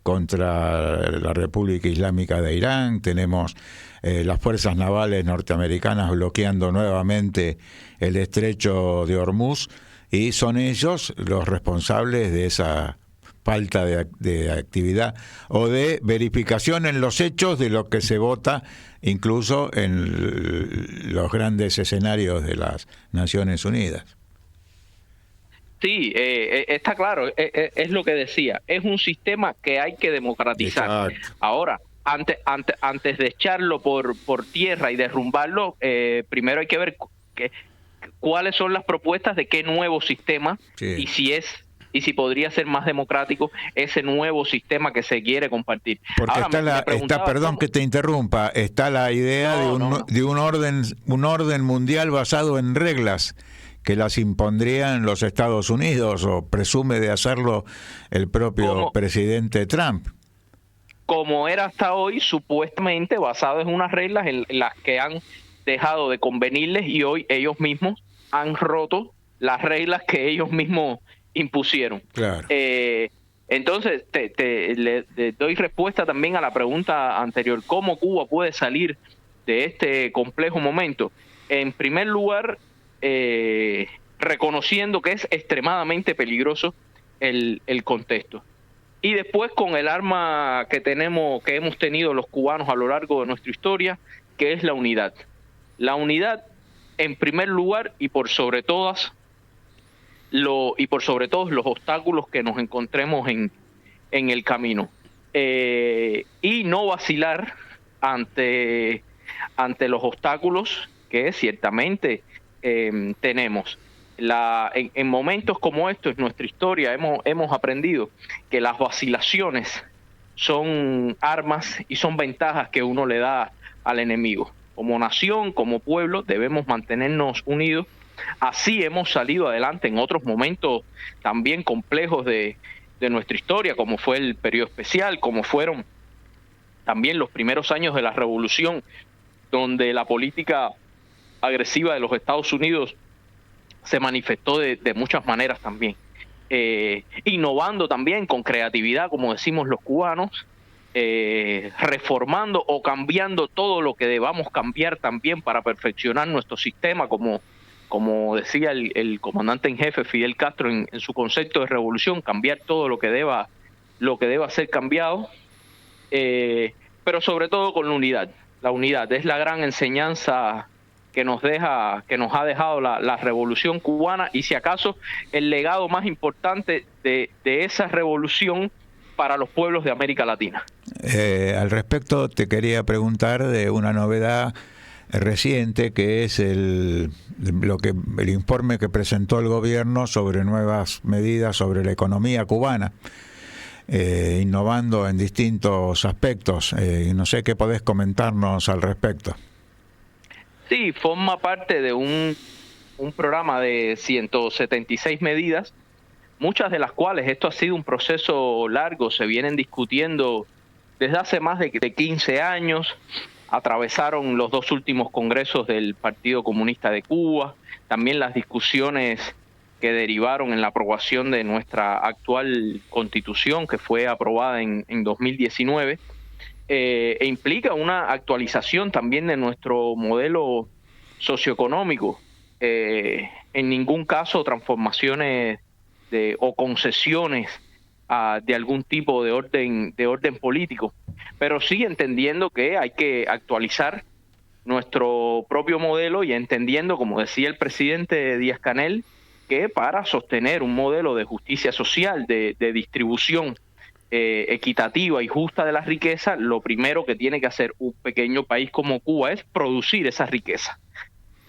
contra la República Islámica de Irán, tenemos las fuerzas navales norteamericanas bloqueando nuevamente el estrecho de Hormuz, y son ellos los responsables de esa falta de actividad o de verificación en los hechos de lo que se vota, incluso en los grandes escenarios de las Naciones Unidas. Sí, está claro, es lo que decía, es un sistema que hay que democratizar. Exacto. Ahora, antes de echarlo por tierra y derrumbarlo, primero hay que ver cuáles son las propuestas de qué nuevo sistema, Sí. y si podría ser más democrático ese nuevo sistema que se quiere compartir. Porque Ahora, perdón que te interrumpa, está la idea de un orden mundial basado en reglas que las impondrían los Estados Unidos, o presume de hacerlo el propio presidente Trump. Como era hasta hoy, supuestamente basado en unas reglas en las que han dejado de convenirles, y hoy ellos mismos han roto las reglas que ellos mismos impusieron. Claro. Entonces, le doy respuesta también a la pregunta anterior, ¿cómo Cuba puede salir de este complejo momento? En primer lugar, reconociendo que es extremadamente peligroso el contexto. Y después con el arma que hemos tenido los cubanos a lo largo de nuestra historia, que es la unidad. La unidad, en primer lugar, y por sobre todos los obstáculos que nos encontremos en el camino. Y no vacilar ante los obstáculos que ciertamente tenemos. En momentos como estos en nuestra historia hemos aprendido que las vacilaciones son armas y son ventajas que uno le da al enemigo. Como nación, como pueblo, debemos mantenernos unidos. Así hemos salido adelante en otros momentos también complejos de nuestra historia, como fue el periodo especial, como fueron también los primeros años de la revolución, donde la política agresiva de los Estados Unidos se manifestó de muchas maneras también. Innovando también con creatividad, como decimos los cubanos, reformando o cambiando todo lo que debamos cambiar también para perfeccionar nuestro sistema, como decía el comandante en jefe Fidel Castro en su concepto de revolución, cambiar todo lo que deba ser cambiado, pero sobre todo con la unidad. La unidad es la gran enseñanza que nos ha dejado la revolución cubana, y si acaso el legado más importante de esa revolución para los pueblos de América Latina. Al respecto te quería preguntar de una novedad reciente, que es el informe que presentó el gobierno sobre nuevas medidas sobre la economía cubana, innovando en distintos aspectos. No sé qué podés comentarnos al respecto. Sí, forma parte de un programa de 176 medidas, muchas de las cuales esto ha sido un proceso largo, se vienen discutiendo desde hace más de 15 años, atravesaron los dos últimos congresos del Partido Comunista de Cuba, también las discusiones que derivaron en la aprobación de nuestra actual Constitución, que fue aprobada en 2019. e implica una actualización también de nuestro modelo socioeconómico. En ningún caso transformaciones o concesiones de algún tipo de orden político, pero sí entendiendo que hay que actualizar nuestro propio modelo y entendiendo, como decía el presidente Díaz-Canel, que para sostener un modelo de justicia social, de distribución equitativa y justa de la riqueza, lo primero que tiene que hacer un pequeño país como Cuba es producir esa riqueza,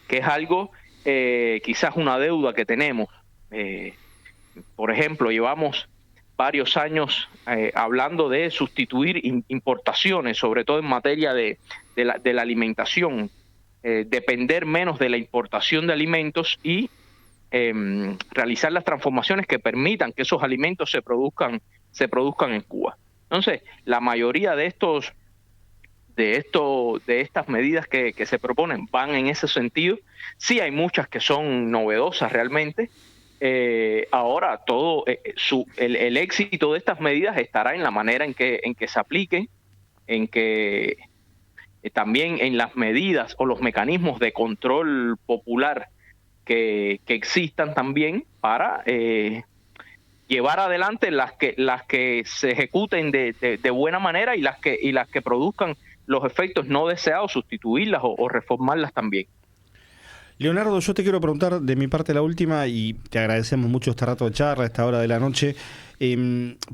que es algo, quizás una deuda que tenemos. Por ejemplo, llevamos varios años hablando de sustituir importaciones, sobre todo en materia de la alimentación, depender menos de la importación de alimentos y realizar las transformaciones que permitan que esos alimentos se produzcan en Cuba. Entonces, la mayoría de estas medidas que se proponen van en ese sentido. Sí hay muchas que son novedosas realmente. Ahora todo el éxito de estas medidas estará en la manera en que se apliquen, en que también en las medidas o los mecanismos de control popular que existan también para llevar adelante las que se ejecuten de buena manera y las que produzcan los efectos no deseados, sustituirlas o reformarlas también. Leonardo, yo te quiero preguntar de mi parte la última, y te agradecemos mucho este rato de charla, esta hora de la noche.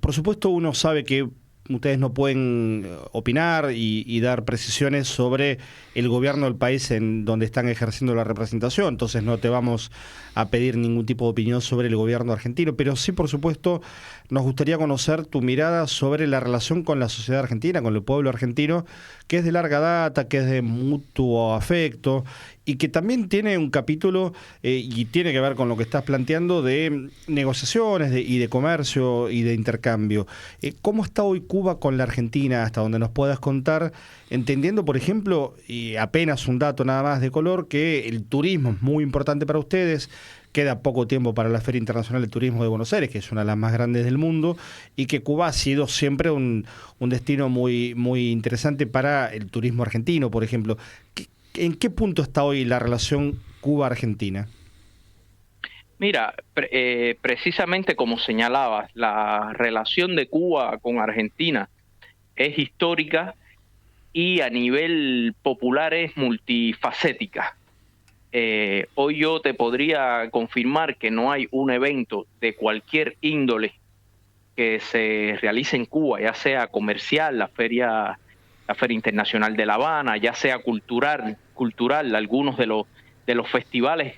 Por supuesto, uno sabe que ustedes no pueden opinar y dar precisiones sobre el gobierno del país en donde están ejerciendo la representación, entonces no te vamos a pedir ningún tipo de opinión sobre el gobierno argentino, pero sí, por supuesto, nos gustaría conocer tu mirada sobre la relación con la sociedad argentina, con el pueblo argentino, que es de larga data, que es de mutuo afecto y que también tiene un capítulo y tiene que ver con lo que estás planteando de negociaciones y de comercio y de intercambio. ¿Cómo está hoy Cuba con la Argentina, hasta donde nos puedas contar, entendiendo, por ejemplo, y apenas un dato nada más de color, que el turismo es muy importante para ustedes? Queda poco tiempo para la Feria Internacional de Turismo de Buenos Aires, que es una de las más grandes del mundo, y que Cuba ha sido siempre un destino muy, muy interesante para el turismo argentino, por ejemplo. ¿En qué punto está hoy la relación Cuba-Argentina? Mira, precisamente como señalabas, la relación de Cuba con Argentina es histórica y a nivel popular es multifacética. Hoy yo te podría confirmar que no hay un evento de cualquier índole que se realice en Cuba, ya sea comercial, la Feria Internacional de La Habana, ya sea cultural, algunos de los festivales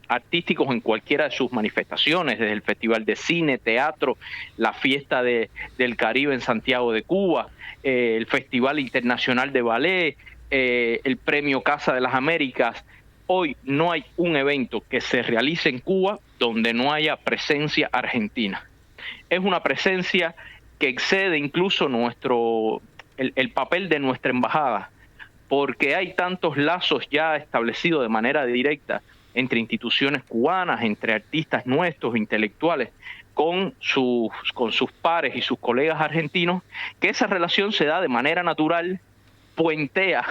artísticos en cualquiera de sus manifestaciones, desde el Festival de Cine, Teatro, la Fiesta del Caribe en Santiago de Cuba, el Festival Internacional de Ballet, el Premio Casa de las Américas. Hoy no hay un evento que se realice en Cuba donde no haya presencia argentina. Es una presencia que excede incluso el papel de nuestra embajada, porque hay tantos lazos ya establecidos de manera directa entre instituciones cubanas, entre artistas nuestros, intelectuales, con sus pares y sus colegas argentinos, que esa relación se da de manera natural, puentea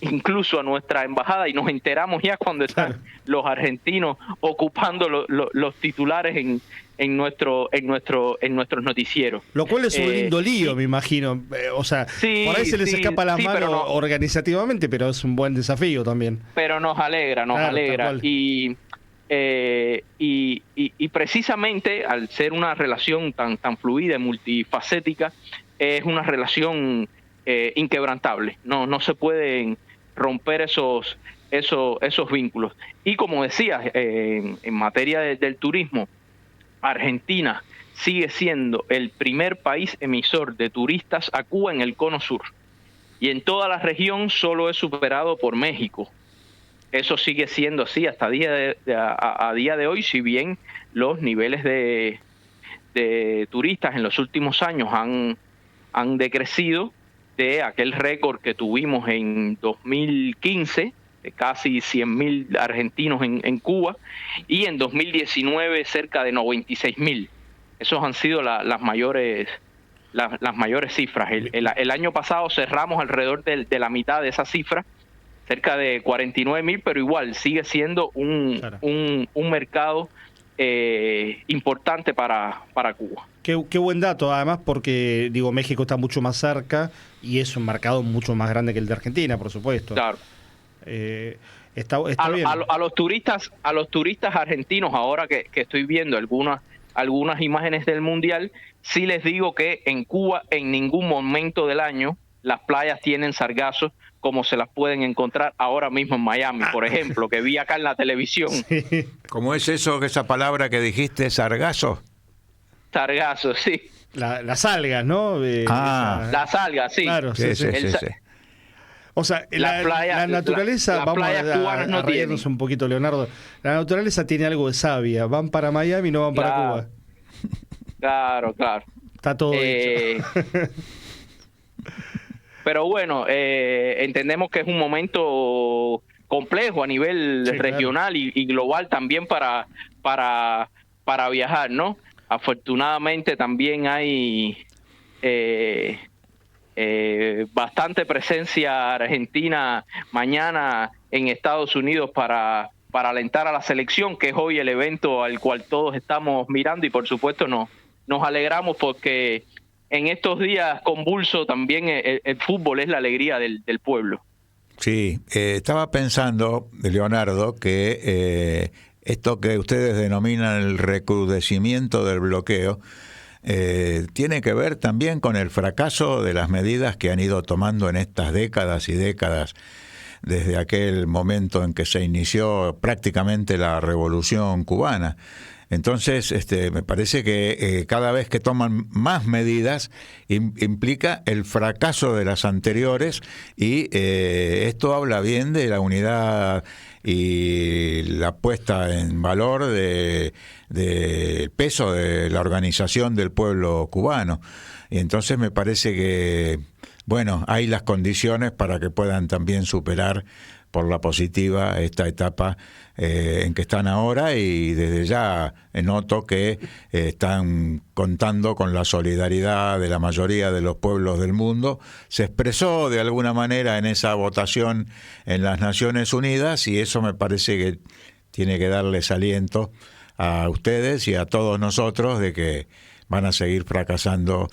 incluso a nuestra embajada, y nos enteramos ya cuando están los argentinos ocupando los titulares en nuestros noticieros. Lo cual es un lindo lío, me imagino. O sea, por ahí se les escapa las manos organizativamente, pero es un buen desafío también. Pero nos alegra. Y precisamente al ser una relación tan fluida y multifacética, es una relación inquebrantable. No se pueden romper esos vínculos. Y como decías, en materia del turismo, Argentina sigue siendo el primer país emisor de turistas a Cuba en el Cono Sur. Y en toda la región solo es superado por México. Eso sigue siendo así hasta a día de hoy, si bien los niveles de turistas en los últimos años han decrecido de aquel récord que tuvimos en 2015, de casi 100.000 argentinos en Cuba, y en 2019 cerca de 96.000. Esos han sido las mayores las mayores cifras. El año pasado cerramos alrededor de la mitad de esa cifra, cerca de 49,000, pero igual sigue siendo un mercado importante para Cuba. Qué buen dato, además, porque digo, México está mucho más cerca y es un mercado mucho más grande que el de Argentina, por supuesto. Claro. Está bien. A los turistas argentinos, ahora que estoy viendo algunas imágenes del Mundial, sí les digo que en Cuba en ningún momento del año las playas tienen sargazos como se las pueden encontrar ahora mismo en Miami, por ejemplo, que vi acá en la televisión. Sí. ¿Cómo es eso, esa palabra que dijiste, sargazo? Sargazos, sí. Las algas, ¿no? Las algas, sí. Claro, Sí. O sea, la naturaleza, vamos a reírnos un poquito, Leonardo. La naturaleza tiene algo de sabia. Van para Miami y no van para Cuba. Claro. Está todo dicho. Pero bueno, entendemos que es un momento complejo a nivel regional y global también para viajar, ¿no? Afortunadamente también hay bastante presencia argentina mañana en Estados Unidos para alentar a la selección, que es hoy el evento al cual todos estamos mirando, y por supuesto nos alegramos porque en estos días convulsos también el fútbol es la alegría del pueblo. Sí, estaba pensando, Leonardo, que esto que ustedes denominan el recrudecimiento del bloqueo tiene que ver también con el fracaso de las medidas que han ido tomando en estas décadas y décadas, desde aquel momento en que se inició prácticamente la Revolución Cubana. Entonces, me parece que cada vez que toman más medidas implica el fracaso de las anteriores, y esto habla bien de la unidad y la puesta en valor del peso de la organización del pueblo cubano. Y entonces me parece que, bueno, hay las condiciones para que puedan también superar por la positiva esta etapa en que están ahora, y desde ya noto que están contando con la solidaridad de la mayoría de los pueblos del mundo. Se expresó de alguna manera en esa votación en las Naciones Unidas, y eso me parece que tiene que darles aliento a ustedes y a todos nosotros de que van a seguir fracasando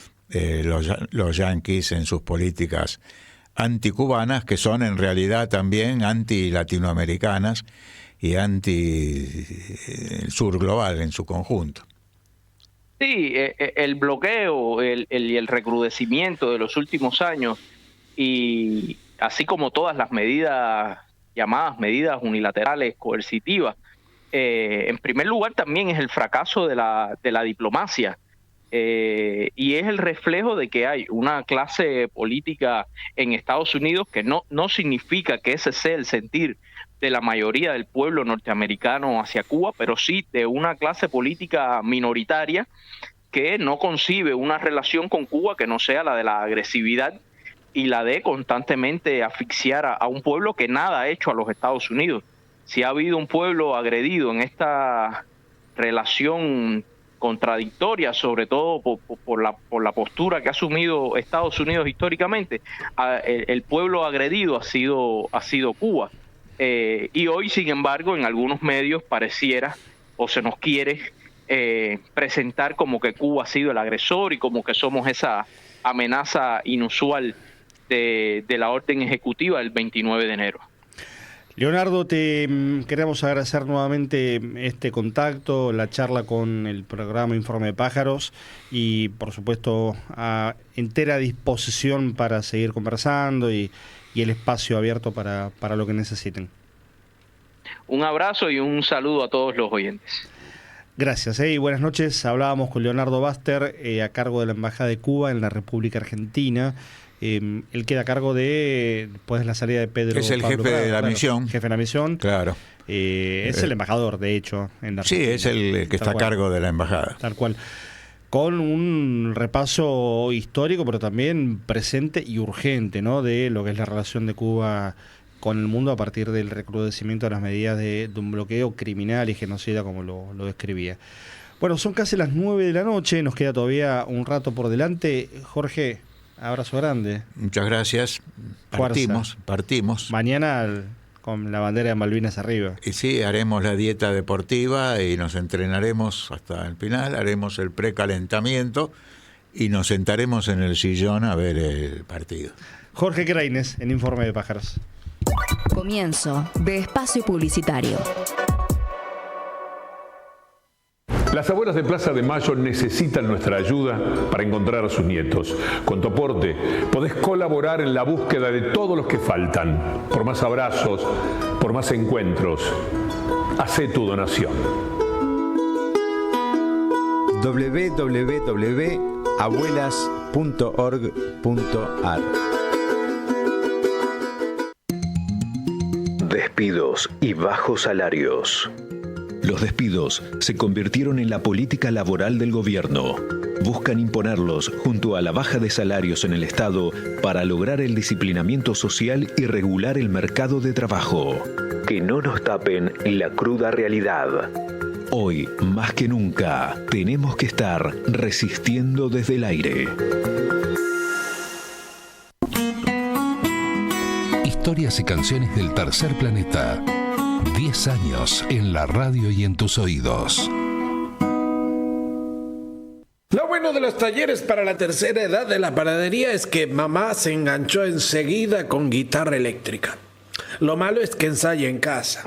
los yanquis en sus políticas anticubanas, que son en realidad también anti-latinoamericanas y anti el sur global en su conjunto. Sí, el bloqueo y el recrudecimiento de los últimos años, y así como todas las medidas llamadas medidas unilaterales coercitivas, en primer lugar también es el fracaso de la diplomacia. Y es el reflejo de que hay una clase política en Estados Unidos que no significa que ese sea el sentir de la mayoría del pueblo norteamericano hacia Cuba, pero sí de una clase política minoritaria que no concibe una relación con Cuba que no sea la de la agresividad y la de constantemente asfixiar a un pueblo que nada ha hecho a los Estados Unidos. Si ha habido un pueblo agredido en esta relación contradictoria, sobre todo por la postura que ha asumido Estados Unidos históricamente, el pueblo agredido ha sido Cuba. Y hoy, sin embargo, en algunos medios pareciera o se nos quiere presentar como que Cuba ha sido el agresor y como que somos esa amenaza inusual de la orden ejecutiva del 29 de enero. Leonardo, te queremos agradecer nuevamente este contacto, la charla con el programa Informe de Pájaros, y por supuesto a entera disposición para seguir conversando y el espacio abierto para lo que necesiten. Un abrazo y un saludo a todos los oyentes. Gracias, y buenas noches. Hablábamos con Leonardo Baster, a cargo de la Embajada de Cuba en la República Argentina. Él queda a cargo después de la salida de Pedro. Es el Pablo jefe Prado, de la misión. Jefe de la misión. Claro. Es el embajador, de hecho, en la Argentina. Sí, es el que está a cargo de la embajada. Tal cual. Con un repaso histórico, pero también presente y urgente, ¿no?, de lo que es la relación de Cuba con el mundo a partir del recrudecimiento de las medidas de un bloqueo criminal y genocida, como lo describía. Bueno, son casi las 9 de la noche, nos queda todavía un rato por delante. Jorge, abrazo grande. Muchas gracias. Partimos. Mañana con la bandera de Malvinas arriba. Y sí, haremos la dieta deportiva y nos entrenaremos hasta el final, haremos el precalentamiento y nos sentaremos en el sillón a ver el partido. Jorge Craines, en Informe de Pájaros. Comienzo de espacio publicitario. Las abuelas de Plaza de Mayo necesitan nuestra ayuda para encontrar a sus nietos. Con tu aporte podés colaborar en la búsqueda de todos los que faltan. Por más abrazos, por más encuentros. Hacé tu donación. www.abuelas.org.ar. Despidos y bajos salarios. Los despidos se convirtieron en la política laboral del gobierno. Buscan imponerlos junto a la baja de salarios en el Estado para lograr el disciplinamiento social y regular el mercado de trabajo. Que no nos tapen la cruda realidad. Hoy, más que nunca, tenemos que estar resistiendo desde el aire. Historias y canciones del tercer planeta. 10 años en la radio y en tus oídos. Lo bueno de los talleres para la tercera edad de la panadería es que mamá se enganchó enseguida con guitarra eléctrica. Lo malo es que ensaya en casa.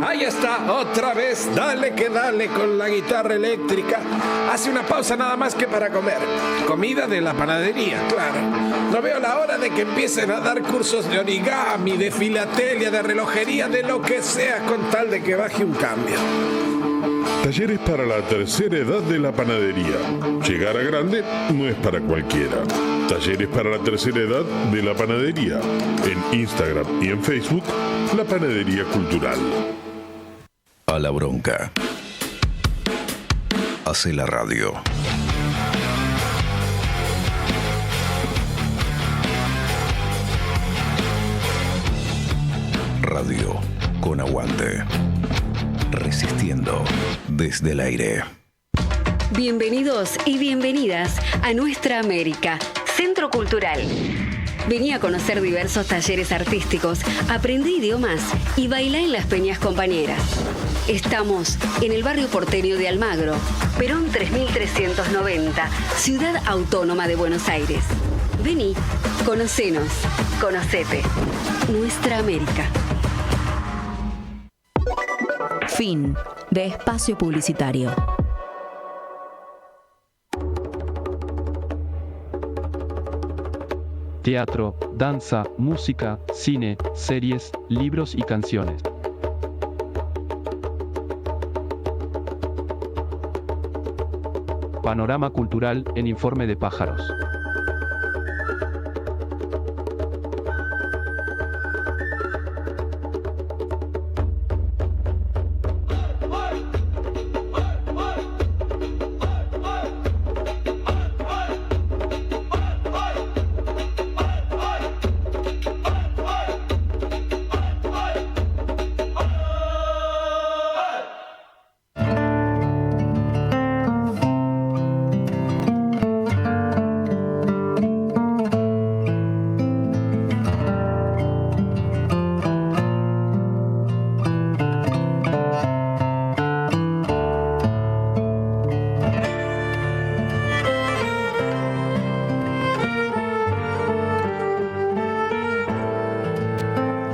Ahí está, otra vez, dale que dale con la guitarra eléctrica. Hace una pausa nada más que para comer. Comida de la panadería, claro. No veo la hora de que empiecen a dar cursos de origami, de filatelia, de relojería, de lo que sea, con tal de que baje un cambio. Talleres para la tercera edad de la panadería. Llegar a grande no es para cualquiera. Talleres para la tercera edad de la panadería. En Instagram y en Facebook, La Panadería Cultural. A la bronca. Hace la radio. Radio con aguante. Resistiendo desde el aire. Bienvenidos y bienvenidas a Nuestra América, Centro Cultural. Vení a conocer diversos talleres artísticos, aprendí idiomas y bailá en las peñas compañeras. Estamos en el barrio porteño de Almagro, Perón 3390, Ciudad Autónoma de Buenos Aires. Vení, conocenos, conocete. Nuestra América. Fin de espacio publicitario. Teatro, danza, música, cine, series, libros y canciones. Panorama cultural en Informe de Pájaros.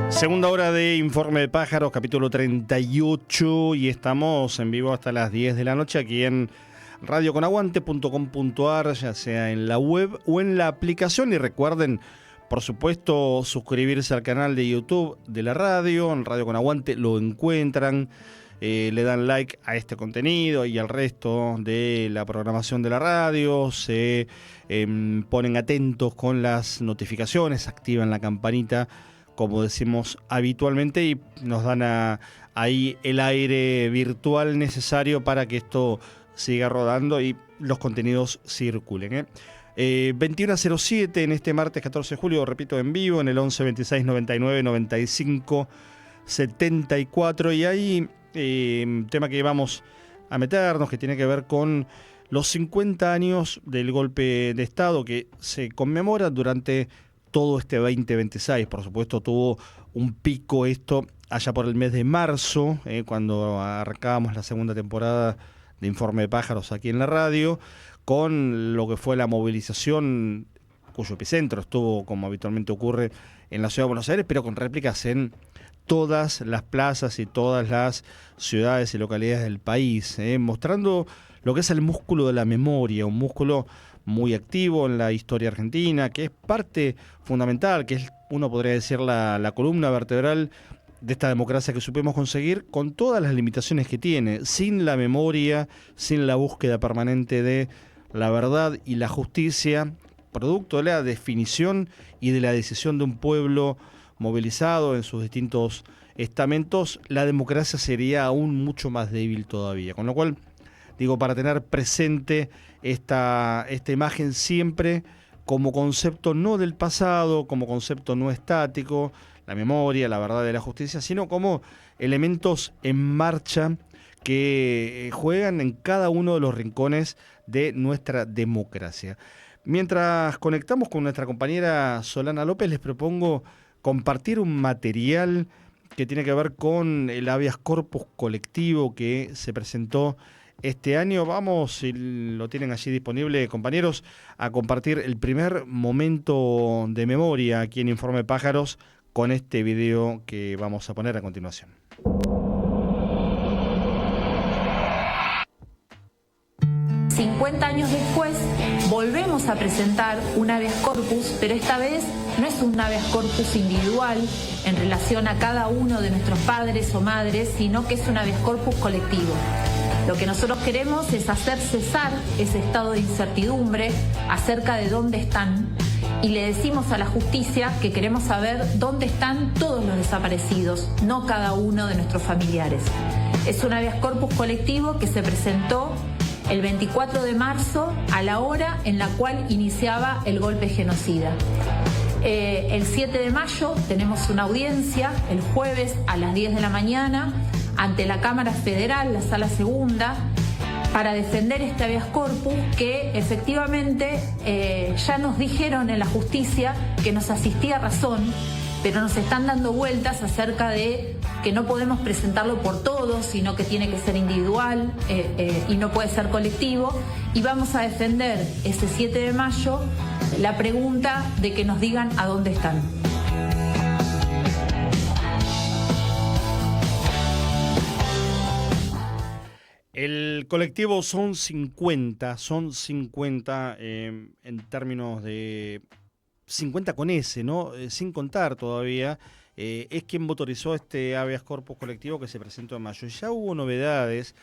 Segunda hora de Informe de Pájaros, capítulo 38, y estamos en vivo hasta las 10 de la noche aquí en radioconaguante.com.ar, ya sea en la web o en la aplicación. Y recuerden, por supuesto, suscribirse al canal de YouTube de la radio. En Radio Con Aguante lo encuentran, le dan like a este contenido y al resto de la programación de la radio, se ponen atentos con las notificaciones, activan la campanita, como decimos habitualmente, y nos dan ahí el aire virtual necesario para que esto siga rodando y los contenidos circulen. 21:07 en este martes 14 de julio, repito, en vivo, en el 11 26 99 95 74. Y ahí, tema que llevamos meternos, que tiene que ver con los 50 años del golpe de Estado que se conmemora durante todo este 2026. Por supuesto, tuvo un pico esto allá por el mes de marzo, cuando arrancábamos la segunda temporada de Informe de Pájaros aquí en la radio, con lo que fue la movilización, cuyo epicentro estuvo, como habitualmente ocurre, en la ciudad de Buenos Aires, pero con réplicas en todas las plazas y todas las ciudades y localidades del país, mostrando lo que es el músculo de la memoria, un músculo muy activo en la historia argentina, que es parte fundamental, que es, uno podría decir, la columna vertebral de esta democracia que supimos conseguir con todas las limitaciones que tiene, sin la memoria, sin la búsqueda permanente de la verdad y la justicia, producto de la definición y de la decisión de un pueblo movilizado en sus distintos estamentos, la democracia sería aún mucho más débil todavía. Con lo cual, digo, para tener presente esta imagen siempre como concepto no del pasado, como concepto no estático, la memoria, la verdad y la justicia, sino como elementos en marcha que juegan en cada uno de los rincones de nuestra democracia. Mientras conectamos con nuestra compañera Solana López, les propongo compartir un material que tiene que ver con el habeas corpus colectivo que se presentó este año. Vamos, si lo tienen allí disponible, compañeros, a compartir el primer momento de memoria aquí en Informe Pájaros con este video que vamos a poner a continuación. $50 después, volvemos a presentar un habeas corpus, pero esta vez no es un habeas corpus individual en relación a cada uno de nuestros padres o madres, sino que es un habeas corpus colectivo. Lo que nosotros queremos es hacer cesar ese estado de incertidumbre acerca de dónde están, y le decimos a la justicia que queremos saber dónde están todos los desaparecidos, no cada uno de nuestros familiares. Es un habeas corpus colectivo que se presentó el 24 de marzo a la hora en la cual iniciaba el golpe genocida. El 7 de mayo tenemos una audiencia, el jueves a las 10 de la mañana, ante la Cámara Federal, la Sala Segunda, para defender este habeas corpus que efectivamente ya nos dijeron en la justicia que nos asistía razón, pero nos están dando vueltas acerca de que no podemos presentarlo por todos, sino que tiene que ser individual y no puede ser colectivo. Y vamos a defender ese 7 de mayo la pregunta de que nos digan a dónde están. El colectivo son 50 en términos de 50 con S, ¿no? Sin contar todavía, es quien motorizó este habeas corpus colectivo que se presentó en mayo. Ya hubo novedades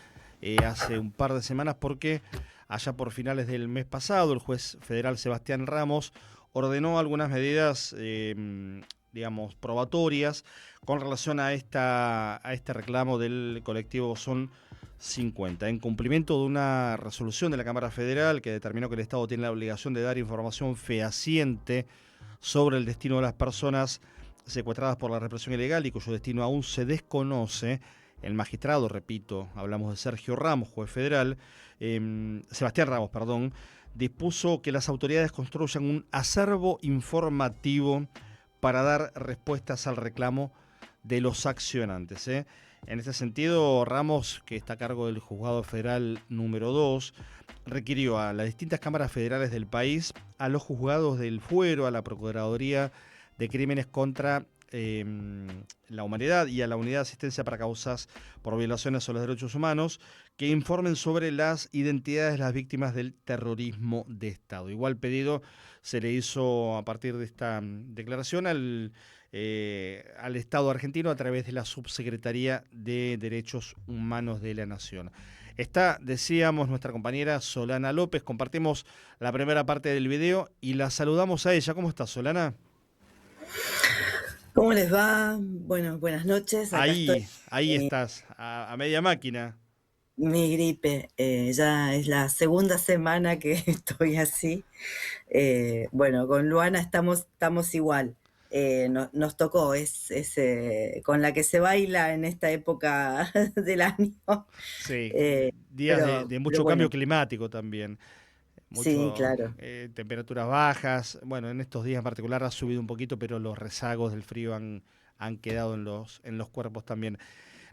hace un par de semanas porque allá por finales del mes pasado el juez federal Sebastián Ramos ordenó algunas medidas, probatorias con relación a este reclamo del colectivo Son 50, en cumplimiento de una resolución de la Cámara Federal que determinó que el Estado tiene la obligación de dar información fehaciente sobre el destino de las personas secuestradas por la represión ilegal y cuyo destino aún se desconoce. El magistrado, repito, hablamos de Sergio Ramos, juez federal, Sebastián Ramos, dispuso que las autoridades construyan un acervo informativo para dar respuestas al reclamo de los accionantes. En este sentido, Ramos, que está a cargo del Juzgado Federal número 2, requirió a las distintas cámaras federales del país, a los juzgados del fuero, a la Procuraduría de Crímenes contra la Humanidad y a la Unidad de Asistencia para Causas por Violaciones a los Derechos Humanos, que informen sobre las identidades de las víctimas del terrorismo de Estado. Igual pedido se le hizo a partir de esta declaración al Estado argentino a través de la Subsecretaría de Derechos Humanos de la Nación. Está, decíamos, nuestra compañera Solana López. Compartimos la primera parte del video y la saludamos a ella. ¿Cómo estás, Solana? ¿Cómo les va? Bueno, buenas noches. Acá ahí estás, a media máquina. Mi gripe, ya es la segunda semana que estoy así. Bueno, con Luana estamos igual. nos tocó, es con la que se baila en esta época del año. Sí, días de mucho cambio climático también. Sí, claro. Temperaturas bajas. Bueno, en estos días en particular ha subido un poquito, pero los rezagos del frío han quedado en los cuerpos también.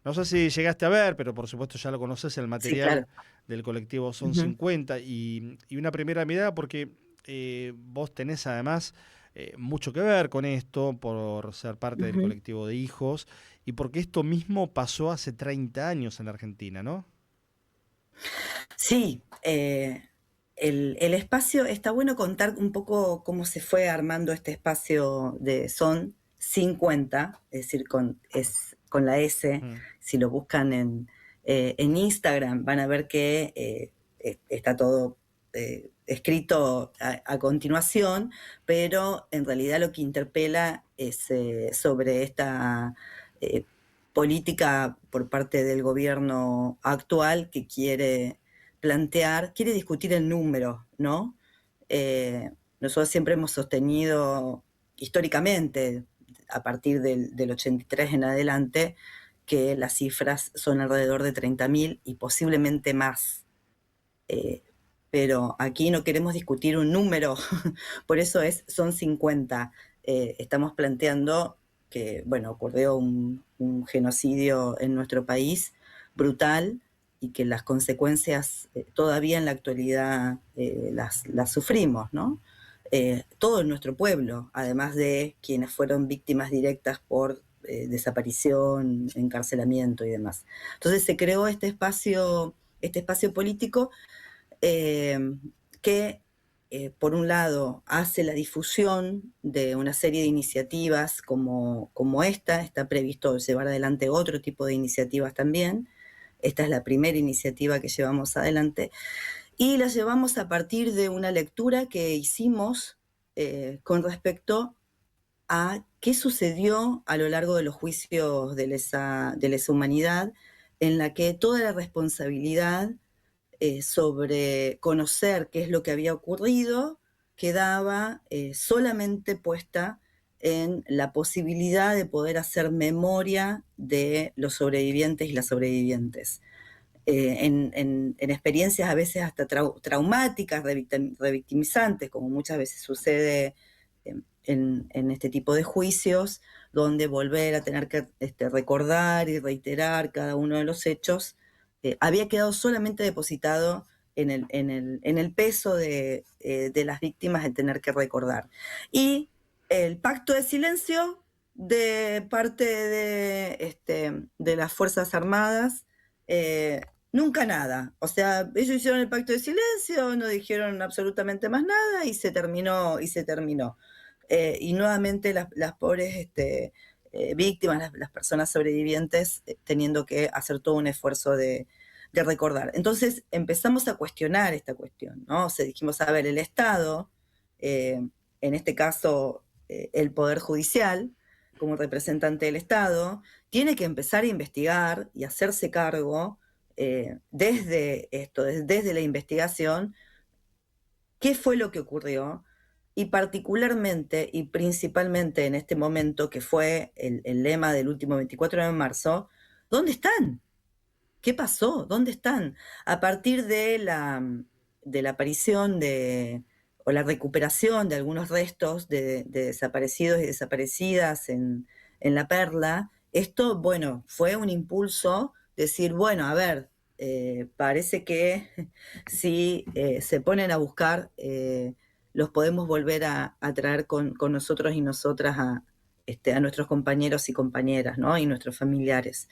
No sé si llegaste a ver, pero por supuesto ya lo conoces, el material del colectivo Son 50 y una primera mirada porque vos tenés además mucho que ver con esto por ser parte del colectivo de hijos y porque esto mismo pasó hace 30 años en la Argentina, ¿no? Sí, el espacio, está bueno contar un poco cómo se fue armando este espacio de Son 50, es decir, con la S, si lo buscan en Instagram van a ver que está todo escrito a continuación, pero en realidad lo que interpela es sobre esta política por parte del gobierno actual que quiere discutir el número, ¿no? Nosotros siempre hemos sostenido históricamente, a partir del 83 en adelante, que las cifras son alrededor de 30.000 y posiblemente más. Pero aquí no queremos discutir un número, por eso son 50. Estamos planteando que, bueno, ocurrió un genocidio en nuestro país brutal y que las consecuencias todavía en la actualidad las sufrimos, ¿no? Todo nuestro pueblo, además de quienes fueron víctimas directas por desaparición, encarcelamiento y demás. Entonces se creó este espacio político que por un lado hace la difusión de una serie de iniciativas como esta. Está previsto llevar adelante otro tipo de iniciativas también. Esta es la primera iniciativa que llevamos adelante y la llevamos a partir de una lectura que hicimos con respecto a qué sucedió a lo largo de los juicios de lesa humanidad, en la que toda la responsabilidad sobre conocer qué es lo que había ocurrido quedaba solamente puesta en la posibilidad de poder hacer memoria de los sobrevivientes y las sobrevivientes. En experiencias a veces hasta traumáticas, revictimizantes, como muchas veces sucede en este tipo de juicios, donde volver a tener que recordar y reiterar cada uno de los hechos había quedado solamente depositado en el peso de las víctimas de tener que recordar. Y el pacto de silencio de parte de las Fuerzas Armadas, nunca nada. O sea, ellos hicieron el pacto de silencio, no dijeron absolutamente más nada y se terminó. Y nuevamente las pobres víctimas, las personas sobrevivientes, teniendo que hacer todo un esfuerzo de recordar. Entonces empezamos a cuestionar esta cuestión, ¿no? O sea, dijimos, a ver, el Estado, en este caso el Poder Judicial, como representante del Estado, tiene que empezar a investigar y hacerse cargo desde la investigación, qué fue lo que ocurrió, y particularmente y principalmente en este momento que fue el lema del último 24 de marzo, ¿dónde están? ¿Qué pasó? ¿Dónde están? A partir de la aparición o la recuperación de algunos restos de desaparecidos y desaparecidas en La Perla, esto, bueno, fue un impulso, decir, bueno, a ver, parece que si se ponen a buscar, los podemos volver a traer con nosotros y nosotras a nuestros compañeros y compañeras, ¿no? Y nuestros familiares.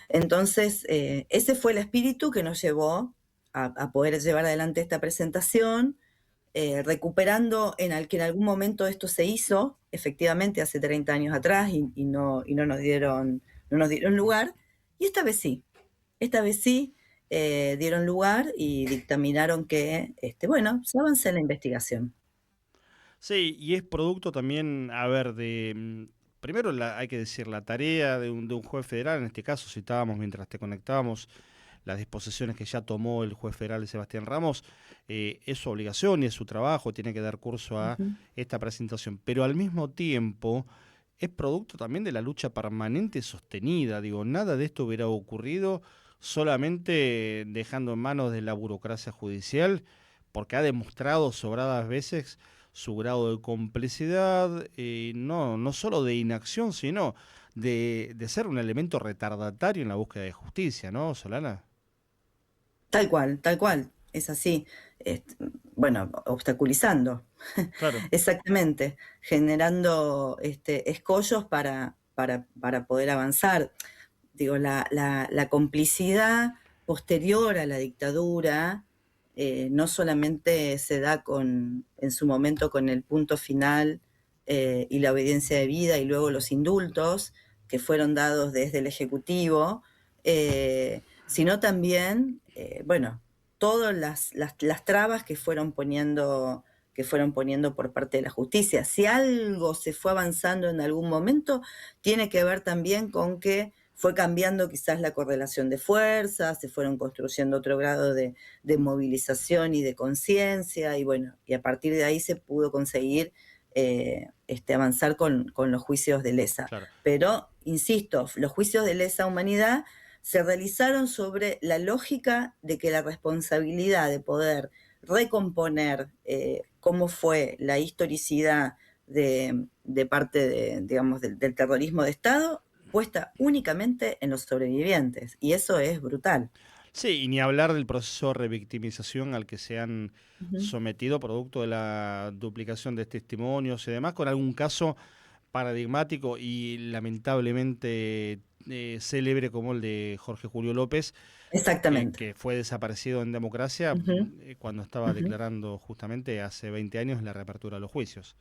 Entonces, ese fue el espíritu que nos llevó a poder llevar adelante esta presentación, recuperando que en algún momento esto se hizo, efectivamente, hace 30 años atrás, y no nos dieron lugar, y esta vez sí dieron lugar y dictaminaron que, se avance en la investigación. Sí, y es producto también, a ver, primero hay que decir, la tarea de un juez federal, en este caso citábamos mientras te conectábamos las disposiciones que ya tomó el juez federal Sebastián Ramos, es su obligación y es su trabajo, tiene que dar curso a esta presentación, pero al mismo tiempo es producto también de la lucha permanente y sostenida. Digo, nada de esto hubiera ocurrido solamente dejando en manos de la burocracia judicial, porque ha demostrado sobradas veces su grado de complicidad, no solo de inacción, sino de ser un elemento retardatario en la búsqueda de justicia, ¿no, Solana? Tal cual, es así. Bueno, obstaculizando. Claro. Exactamente, generando escollos para poder avanzar. Digo, la complicidad posterior a la dictadura no solamente se da en su momento con el punto final y la obediencia debida y luego los indultos que fueron dados desde el Ejecutivo, sino también, todas las trabas que fueron poniendo por parte de la justicia. Si algo se fue avanzando en algún momento, tiene que ver también con que fue cambiando quizás la correlación de fuerzas, se fueron construyendo otro grado de movilización y de conciencia, y a partir de ahí se pudo conseguir avanzar con los juicios de lesa. Claro. Pero, insisto, los juicios de lesa humanidad se realizaron sobre la lógica de que la responsabilidad de poder recomponer cómo fue la historicidad de parte del terrorismo de Estado, puesta únicamente en los sobrevivientes, y eso es brutal. Sí, y ni hablar del proceso de revictimización al que se han sometido producto de la duplicación de testimonios y demás, con algún caso paradigmático y lamentablemente célebre como el de Jorge Julio López. Exactamente. Que fue desaparecido en democracia cuando estaba declarando justamente hace 20 años la reapertura de los juicios.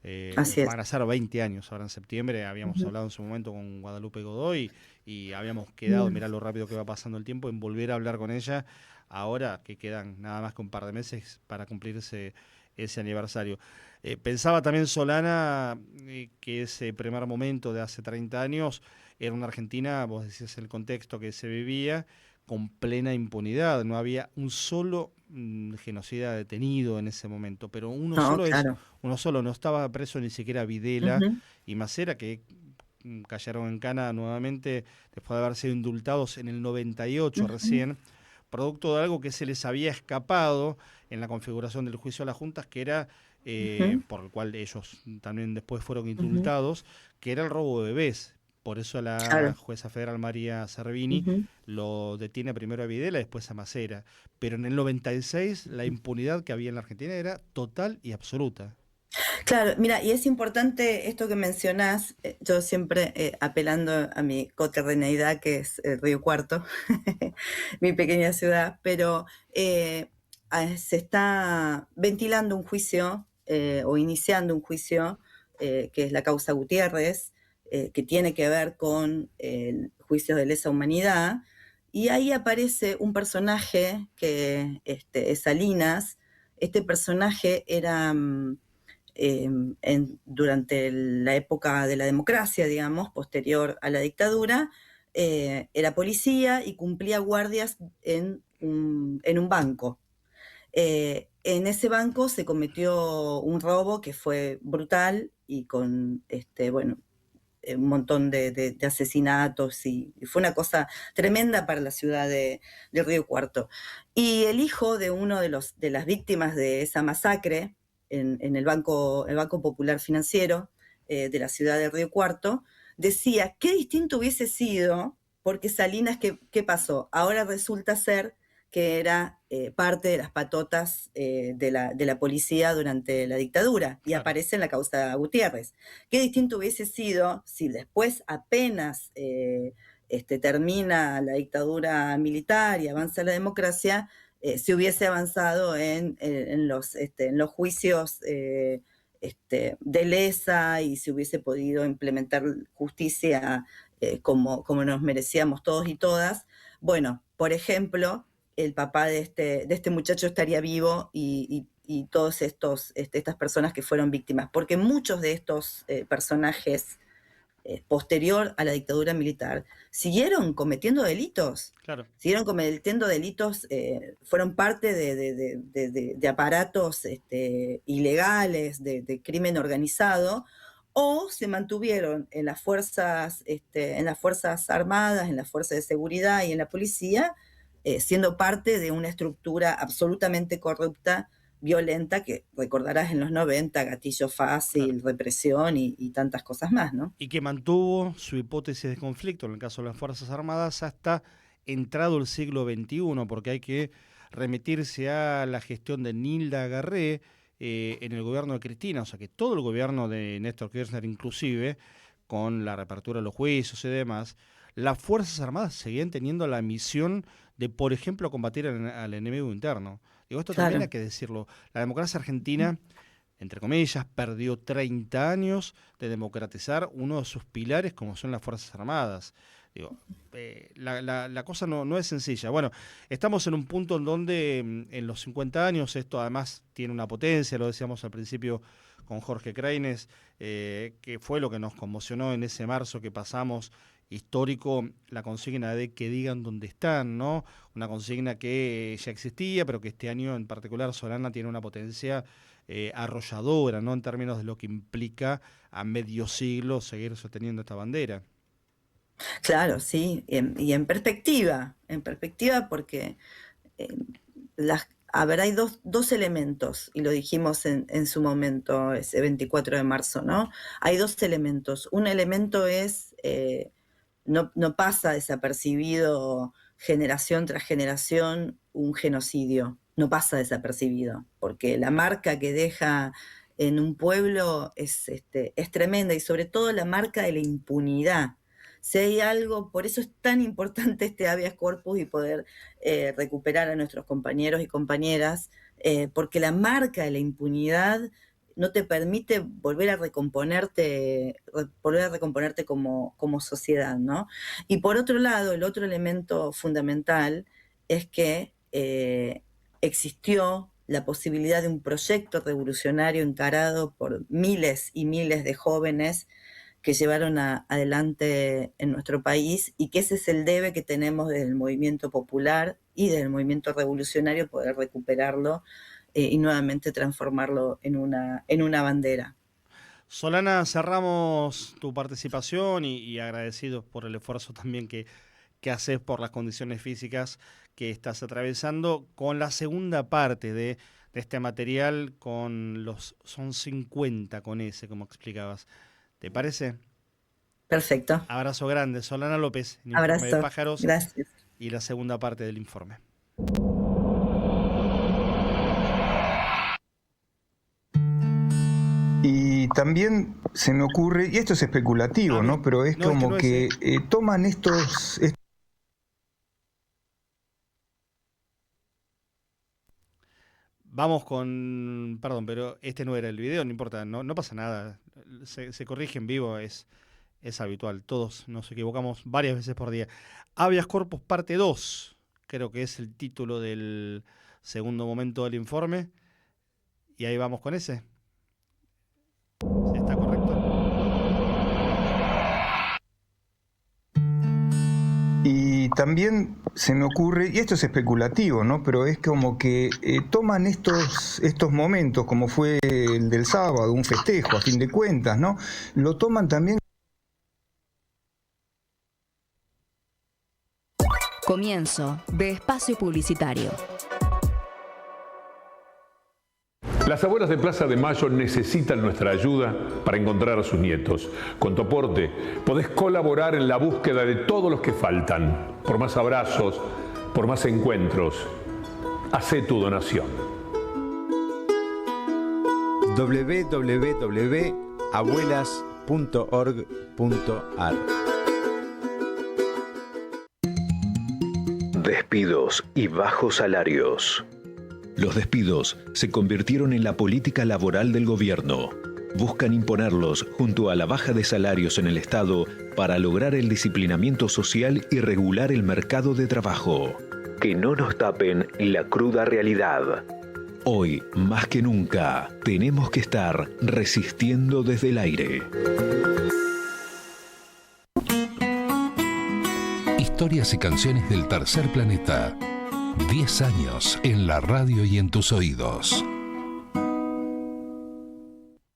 Van a ser 20 años ahora en septiembre. Habíamos hablado en su momento con Guadalupe Godoy y habíamos quedado, mirá lo rápido que va pasando el tiempo, en volver a hablar con ella ahora que quedan nada más que un par de meses para cumplirse ese aniversario. Pensaba también, Solana, que ese primer momento de hace 30 años era una Argentina, vos decías el contexto que se vivía, con plena impunidad. No había un solo genocida detenido en ese momento, pero uno solo, no estaba preso ni siquiera Videla y Macera, que cayeron en cana nuevamente después de haber sido indultados en el 98 recién, producto de algo que se les había escapado en la configuración del juicio a las juntas, que era, por el cual ellos también después fueron indultados, que era el robo de bebés. Por eso la jueza federal María Servini lo detiene primero a Videla y después a Macera. Pero en el 96 la impunidad que había en la Argentina era total y absoluta. Claro, mira, y es importante esto que mencionás, yo siempre apelando a mi coterreneidad, que es Río Cuarto, mi pequeña ciudad, pero se está ventilando un juicio o iniciando un juicio que es la causa Gutiérrez, que tiene que ver con juicios de lesa humanidad, y ahí aparece un personaje que es Salinas. Este personaje era durante la época de la democracia, digamos, posterior a la dictadura, era policía y cumplía guardias en un banco. En ese banco se cometió un robo que fue brutal y con un montón de asesinatos, y fue una cosa tremenda para la ciudad de Río Cuarto. Y el hijo de uno de las víctimas de esa masacre en el Banco Popular Financiero de la ciudad de Río Cuarto decía, qué distinto hubiese sido, porque Salinas, ¿qué pasó? Ahora resulta ser que era parte de las patotas de la policía durante la dictadura, y aparece en la causa Gutiérrez. Qué distinto hubiese sido si después apenas termina la dictadura militar y avanza la democracia, se hubiese avanzado en los juicios de lesa, y se hubiese podido implementar justicia como nos merecíamos todos y todas. Bueno, por ejemplo, el papá de este muchacho estaría vivo, y todas estas personas que fueron víctimas, porque muchos de estos personajes posterior a la dictadura militar, siguieron cometiendo delitos. Claro. Siguieron cometiendo delitos, fueron parte de aparatos ilegales, de crimen organizado, o se mantuvieron en las fuerzas armadas, en las fuerzas de seguridad y en la policía, siendo parte de una estructura absolutamente corrupta, violenta, que recordarás en los 90, gatillo fácil, represión y tantas cosas más, ¿no? Y que mantuvo su hipótesis de conflicto, en el caso de las Fuerzas Armadas, hasta entrado el siglo XXI, porque hay que remitirse a la gestión de Nilda Garré en el gobierno de Cristina, o sea que todo el gobierno de Néstor Kirchner, inclusive, con la reapertura de los juicios y demás, las Fuerzas Armadas seguían teniendo la misión de, por ejemplo, combatir al enemigo interno. Digo, esto también hay que decirlo. La democracia argentina, entre comillas, perdió 30 años de democratizar uno de sus pilares, como son las Fuerzas Armadas. Digo, la cosa no es sencilla. Bueno, estamos en un punto en donde en los 50 años esto además tiene una potencia, lo decíamos al principio con Jorge Kreines, que fue lo que nos conmocionó en ese marzo que pasamos histórico, la consigna de que digan dónde están, ¿no? Una consigna que ya existía, pero que este año en particular, Solana, tiene una potencia arrolladora, ¿no? En términos de lo que implica a medio siglo seguir sosteniendo esta bandera. Claro, sí, y en perspectiva porque hay dos elementos, y lo dijimos en su momento, ese 24 de marzo, ¿no? Hay dos elementos. Un elemento es, no pasa desapercibido generación tras generación un genocidio, no pasa desapercibido, porque la marca que deja en un pueblo es tremenda, y sobre todo la marca de la impunidad. Si hay algo, por eso es tan importante este habeas corpus y poder recuperar a nuestros compañeros y compañeras, porque la marca de la impunidad no te permite volver a recomponerte como sociedad, ¿no? Y por otro lado, el otro elemento fundamental es que existió la posibilidad de un proyecto revolucionario encarado por miles y miles de jóvenes que llevaron adelante en nuestro país, y que ese es el debe que tenemos desde el movimiento popular y desde el movimiento revolucionario, poder recuperarlo y nuevamente transformarlo en una bandera. Solana, cerramos tu participación y agradecidos por el esfuerzo también que haces por las condiciones físicas que estás atravesando, con la segunda parte de este material, son 50 con ese, como explicabas. ¿Te parece? Perfecto. Abrazo grande. Solana López, en Abrazo. Informe de Pájaros. Gracias. Y la segunda parte del informe. Y también se me ocurre, y esto es especulativo, ¿no? Pero es como que toman estos... Vamos con... Perdón, pero este no era el video, no importa, no pasa nada. Se corrige en vivo, es habitual. Todos nos equivocamos varias veces por día. Habeas Corpus parte 2, creo que es el título del segundo momento del informe. Y ahí vamos con ese. ¿Está correcto? Y también se me ocurre, y esto es especulativo, ¿no? Pero es como que toman estos momentos, como fue el del sábado, un festejo a fin de cuentas, ¿no? Lo toman también. Comienzo de espacio publicitario. Las abuelas de Plaza de Mayo necesitan nuestra ayuda para encontrar a sus nietos. Con tu aporte podés colaborar en la búsqueda de todos los que faltan. Por más abrazos, por más encuentros, hacé tu donación. www.abuelas.org.ar. Despidos y bajos salarios. Los despidos se convirtieron en la política laboral del gobierno. Buscan imponerlos junto a la baja de salarios en el Estado para lograr el disciplinamiento social y regular el mercado de trabajo. Que no nos tapen la cruda realidad. Hoy, más que nunca, tenemos que estar resistiendo desde el aire. Historias y canciones del tercer planeta. 10 años en la radio y en tus oídos.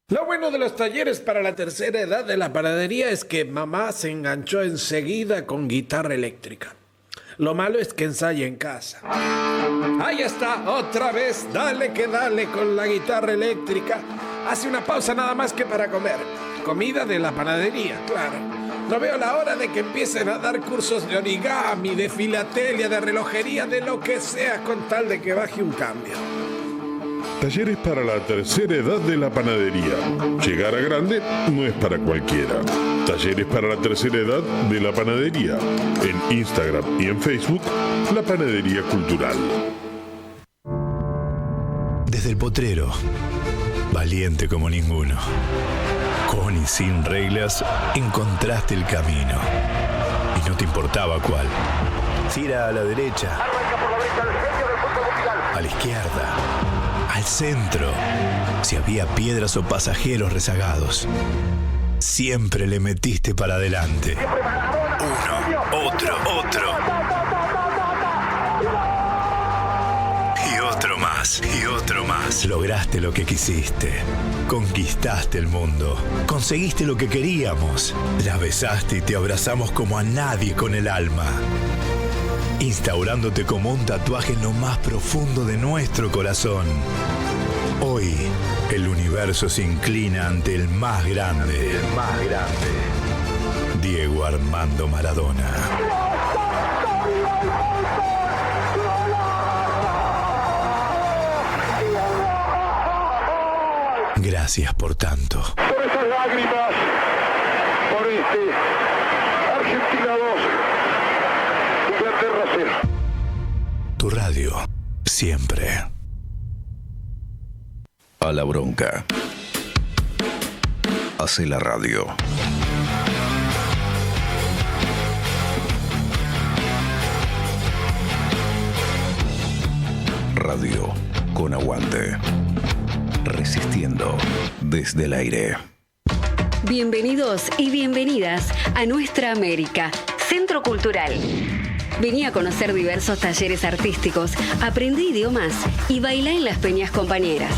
Lo bueno de los talleres para la tercera edad de la panadería es que mamá se enganchó enseguida con guitarra eléctrica. Lo malo es que ensaya en casa. Ahí está, otra vez, dale que dale con la guitarra eléctrica. Hace una pausa nada más que para comer. Comida de la panadería, claro. No veo la hora de que empiecen a dar cursos de origami, de filatelia, de relojería, de lo que sea, con tal de que baje un cambio. Talleres para la tercera edad de la panadería. Llegar a grande no es para cualquiera. Talleres para la tercera edad de la panadería. En Instagram y en Facebook, La Panadería Cultural. Desde el potrero, valiente como ninguno. Con y sin reglas, encontraste el camino. Y no te importaba cuál. Si era a la derecha, a la izquierda, al centro, si había piedras o pasajeros rezagados. Siempre le metiste para adelante. Uno, otro. Y otro más, y otro más. Lograste lo que quisiste. Conquistaste el mundo. Conseguiste lo que queríamos. La besaste y te abrazamos como a nadie con el alma. Instaurándote como un tatuaje en lo más profundo de nuestro corazón. Hoy, el universo se inclina ante el más grande. Diego Armando Maradona. Gracias por tanto. Por esas lágrimas, por Argentina 2, Inglaterra 0. Tu radio, siempre. A la bronca. Hace la radio. Radio con aguante. Resistiendo desde el aire. Bienvenidos y bienvenidas a Nuestra América, Centro Cultural. Vení a conocer diversos talleres artísticos, aprendí idiomas y bailá en las peñas compañeras.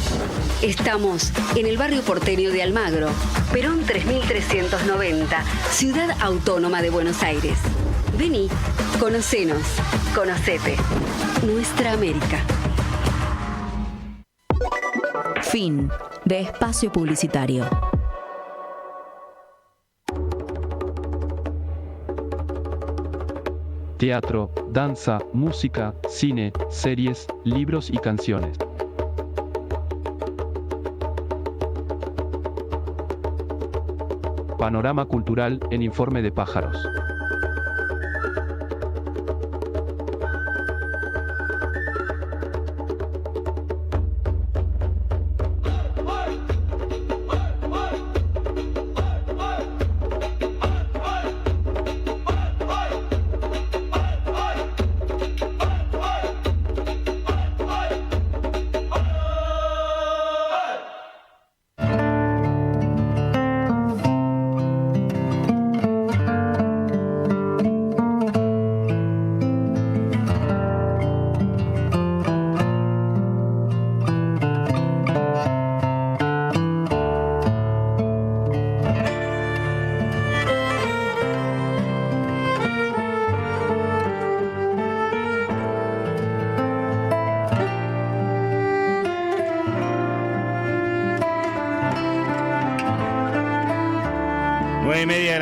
Estamos en el barrio porteño de Almagro, Perón 3390, Ciudad Autónoma de Buenos Aires. Vení, conocenos, conocete. Nuestra América. Fin de espacio publicitario. Teatro, danza, música, cine, series, libros y canciones. Panorama cultural en Informe de Pájaros.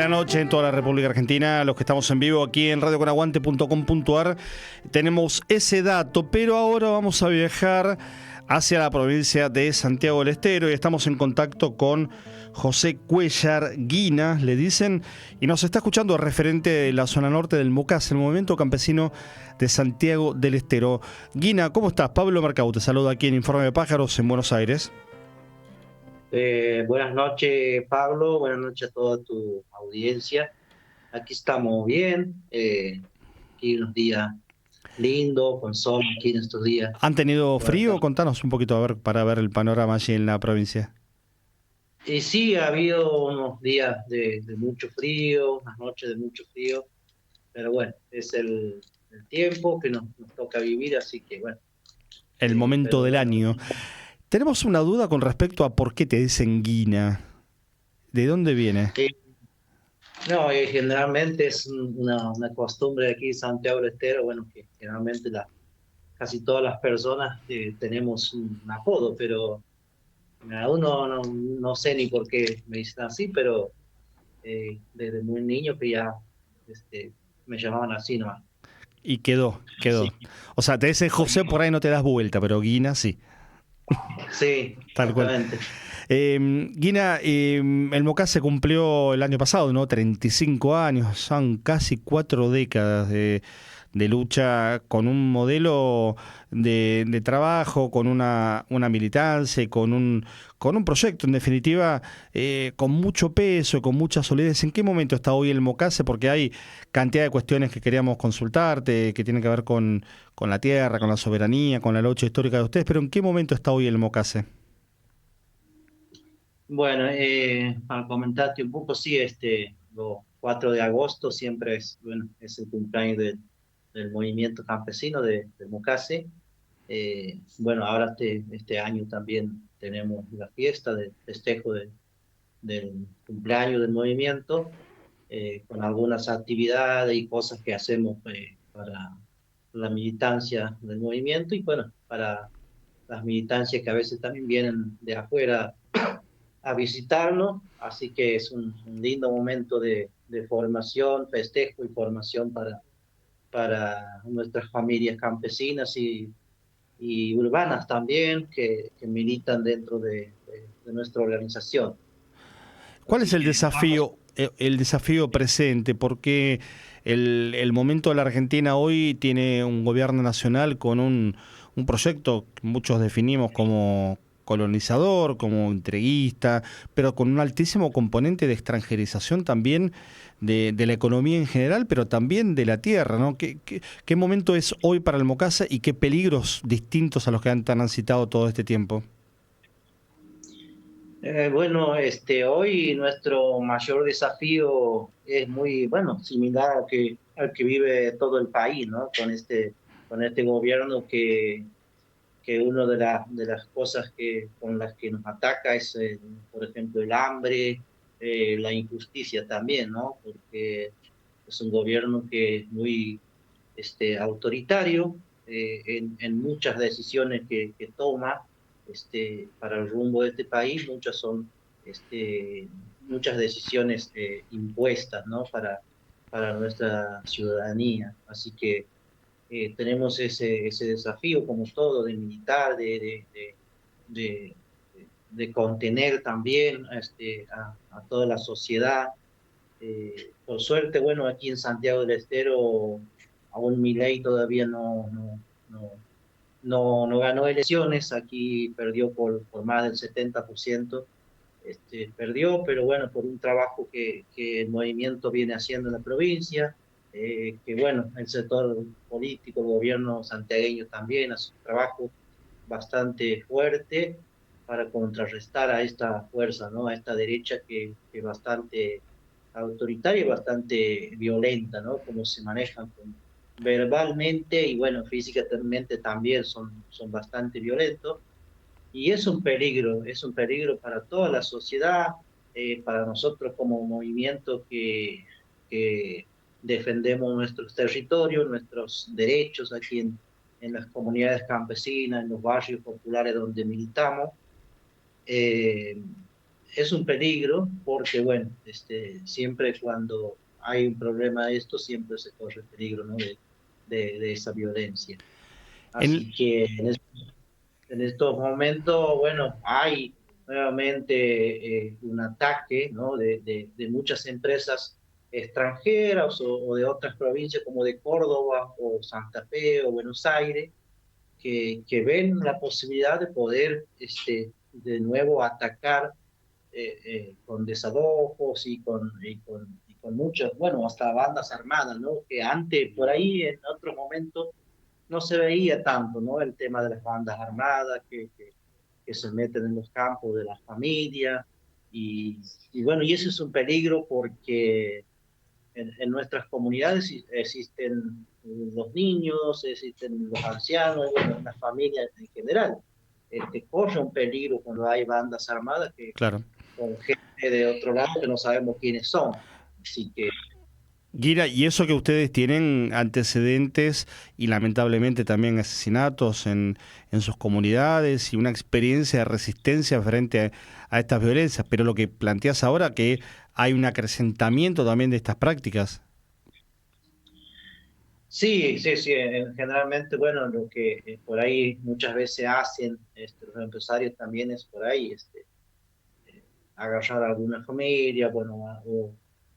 Noche en toda la República Argentina, los que estamos en vivo aquí en radioconaguante.com.ar tenemos ese dato, pero ahora vamos a viajar hacia la provincia de Santiago del Estero y estamos en contacto con José Cuellar Guina, le dicen, y nos está escuchando referente de la zona norte del MUCAS, el Movimiento Campesino de Santiago del Estero. Guina, ¿cómo estás? Pablo Mercado te saluda aquí en Informe de Pájaros en Buenos Aires. Buenas noches, Pablo. Buenas noches a toda tu audiencia. Aquí estamos bien. Aquí unos días lindos, con sol aquí en estos días. ¿Han tenido frío? Contanos un poquito a ver para ver el panorama allí en la provincia. Sí, ha habido unos días de mucho frío, unas noches de mucho frío, pero bueno, es el tiempo que nos toca vivir, así que bueno. El momento del año. Tenemos una duda con respecto a por qué te dicen Guina. ¿De dónde viene? No, generalmente es una costumbre aquí en Santiago del Estero, bueno, que generalmente casi todas las personas tenemos un apodo, pero aún no sé ni por qué me dicen así, pero desde muy niño que ya me llamaban así nomás. Y quedó. Sí. O sea, te dicen José, por ahí no te das vuelta, pero Guina sí. Sí, tal cual. Guina, el MOCAS se cumplió el año pasado, ¿no? 35 años, son casi 4 décadas de lucha con un modelo de trabajo, con una militancia y con un proyecto, en definitiva, con mucho peso, con mucha solidez. ¿En qué momento está hoy el MOCASE? Porque hay cantidad de cuestiones que queríamos consultarte, que tienen que ver con la tierra, con la soberanía, con la lucha histórica de ustedes, pero ¿en qué momento está hoy el MOCASE? Bueno, para comentarte un poco, sí, los 4 de agosto siempre es el cumpleaños del movimiento campesino del MOCASE. Bueno, ahora este año también tenemos la fiesta del festejo del cumpleaños del movimiento, con algunas actividades y cosas que hacemos para la militancia del movimiento y bueno, para las militancias que a veces también vienen de afuera a visitarnos, así que es un lindo momento de formación, festejo y formación para nuestras familias campesinas y urbanas también que militan dentro de nuestra organización. ¿Cuál es el desafío presente? Porque el momento de la Argentina hoy tiene un gobierno nacional con un proyecto que muchos definimos como colonizador, como entreguista, pero con un altísimo componente de extranjerización también de la economía en general, pero también de la tierra, ¿no? ¿Qué momento es hoy para el MOCASE y qué peligros distintos a los que han transitado todo este tiempo? Bueno, hoy nuestro mayor desafío es muy, similar al que vive todo el país, ¿no? Con este gobierno que una de las cosas con las que nos ataca es, por ejemplo, el hambre, la injusticia también, ¿no? Porque es un gobierno que es muy autoritario en muchas decisiones que toma para el rumbo de este país. Muchas son muchas decisiones impuestas, ¿no? para nuestra ciudadanía. Así que tenemos ese desafío, como todo, de militar, de contener también a toda la sociedad. Por suerte, bueno, aquí en Santiago del Estero, aún Milei todavía no ganó elecciones, aquí perdió por más del 70%. Perdió, pero bueno, por un trabajo que el movimiento viene haciendo en la provincia, que bueno, el sector político, el gobierno santiagueño también hace un trabajo bastante fuerte para contrarrestar a esta fuerza, ¿no? A esta derecha que es bastante autoritaria y bastante violenta, ¿no? Como se manejan verbalmente y bueno, físicamente también son bastante violentos. Y es un peligro para toda la sociedad, para nosotros como movimiento que defendemos nuestros territorios, nuestros derechos aquí en las comunidades campesinas, en los barrios populares donde militamos. Es un peligro porque, bueno, siempre cuando hay un problema de esto, siempre se corre el peligro, ¿no? de esa violencia. Así que en estos momentos, bueno, hay nuevamente un ataque, ¿no? de muchas empresas extranjeras o de otras provincias como de Córdoba o Santa Fe o Buenos Aires, que ven la posibilidad de poder de nuevo atacar con desalojos y con muchas, bueno, hasta bandas armadas, ¿no? Que antes, por ahí, en otros momentos, no se veía tanto, ¿no? El tema de las bandas armadas que se meten en los campos de las familias y bueno, y eso es un peligro porque en nuestras comunidades existen los niños, existen los ancianos, bueno, las familias en general. Corre un peligro cuando hay bandas armadas que Claro. con gente de otro lado que no sabemos quiénes son. Así que Guira, y eso que ustedes tienen antecedentes y lamentablemente también asesinatos en sus comunidades y una experiencia de resistencia frente a estas violencias, pero lo que planteas ahora que hay un acrecentamiento también de estas prácticas. sí, generalmente, bueno, lo que por ahí muchas veces hacen los empresarios también es por ahí agarrar a alguna familia, bueno,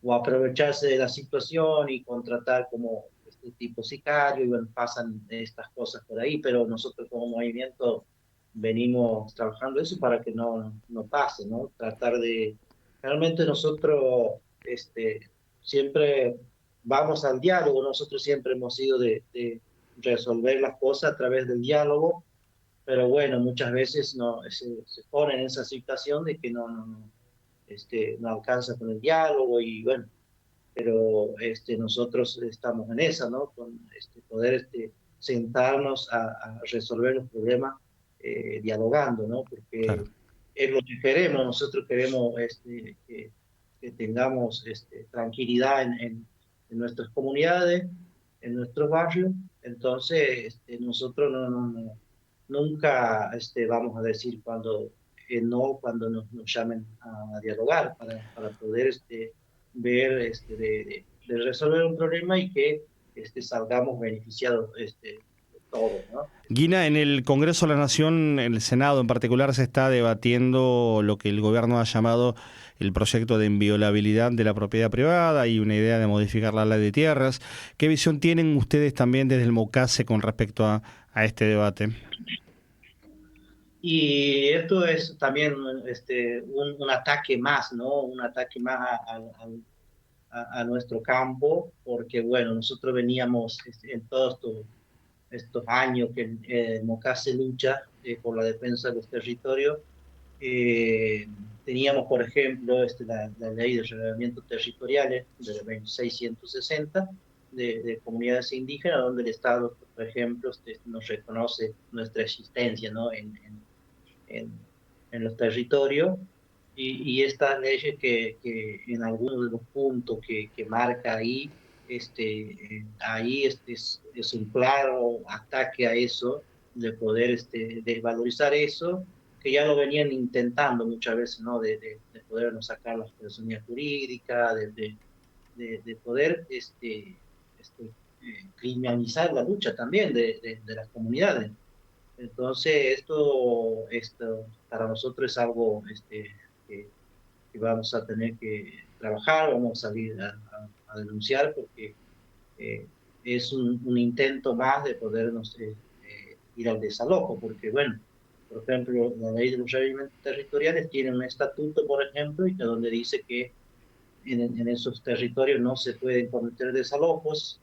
o aprovecharse de la situación y contratar como este tipo sicario, y bueno, pasan estas cosas por ahí, pero nosotros como movimiento venimos trabajando eso para que no pase, ¿no? Tratar de, realmente nosotros siempre vamos al diálogo, nosotros siempre hemos sido de resolver las cosas a través del diálogo, pero bueno, muchas veces se pone en esa situación de que no alcanza con el diálogo y bueno, pero nosotros estamos en esa, ¿no? Con poder sentarnos a resolver los problemas dialogando, ¿no? Porque claro, es lo que queremos, nosotros queremos que tengamos tranquilidad en nuestras comunidades, en nuestros barrios, entonces nosotros nunca vamos a decir cuando nos llamen a dialogar para poder ver de resolver un problema y que salgamos beneficiados todos, ¿no? Guina, en el Congreso de la Nación, en el Senado en particular, se está debatiendo lo que el gobierno ha llamado el proyecto de inviolabilidad de la propiedad privada y una idea de modificar la ley de tierras. ¿Qué visión tienen ustedes también desde el MOCASE con respecto a este debate? Y esto es también un ataque más, ¿no? Un ataque más a nuestro campo, porque bueno, nosotros veníamos en todos estos años que el MOCASE lucha por la defensa de los territorios. Teníamos, por ejemplo, la ley de reglamento territoriales de 2660 de comunidades indígenas, donde el Estado, por ejemplo, nos reconoce nuestra existencia, ¿no? en los territorios, y estas leyes que en algunos de los puntos que marca ahí, ahí es un claro ataque a eso, de poder desvalorizar eso, que ya lo venían intentando muchas veces, ¿no? De podernos sacar las personas jurídicas, de poder criminalizar la lucha también de las comunidades. Entonces, esto para nosotros es algo que vamos a tener que trabajar, vamos a salir a denunciar, porque es un intento más de podernos ir al desalojo, porque bueno, por ejemplo, la ley de los regímenes territoriales tiene un estatuto, por ejemplo, y que donde dice que en esos territorios no se pueden cometer desalojos,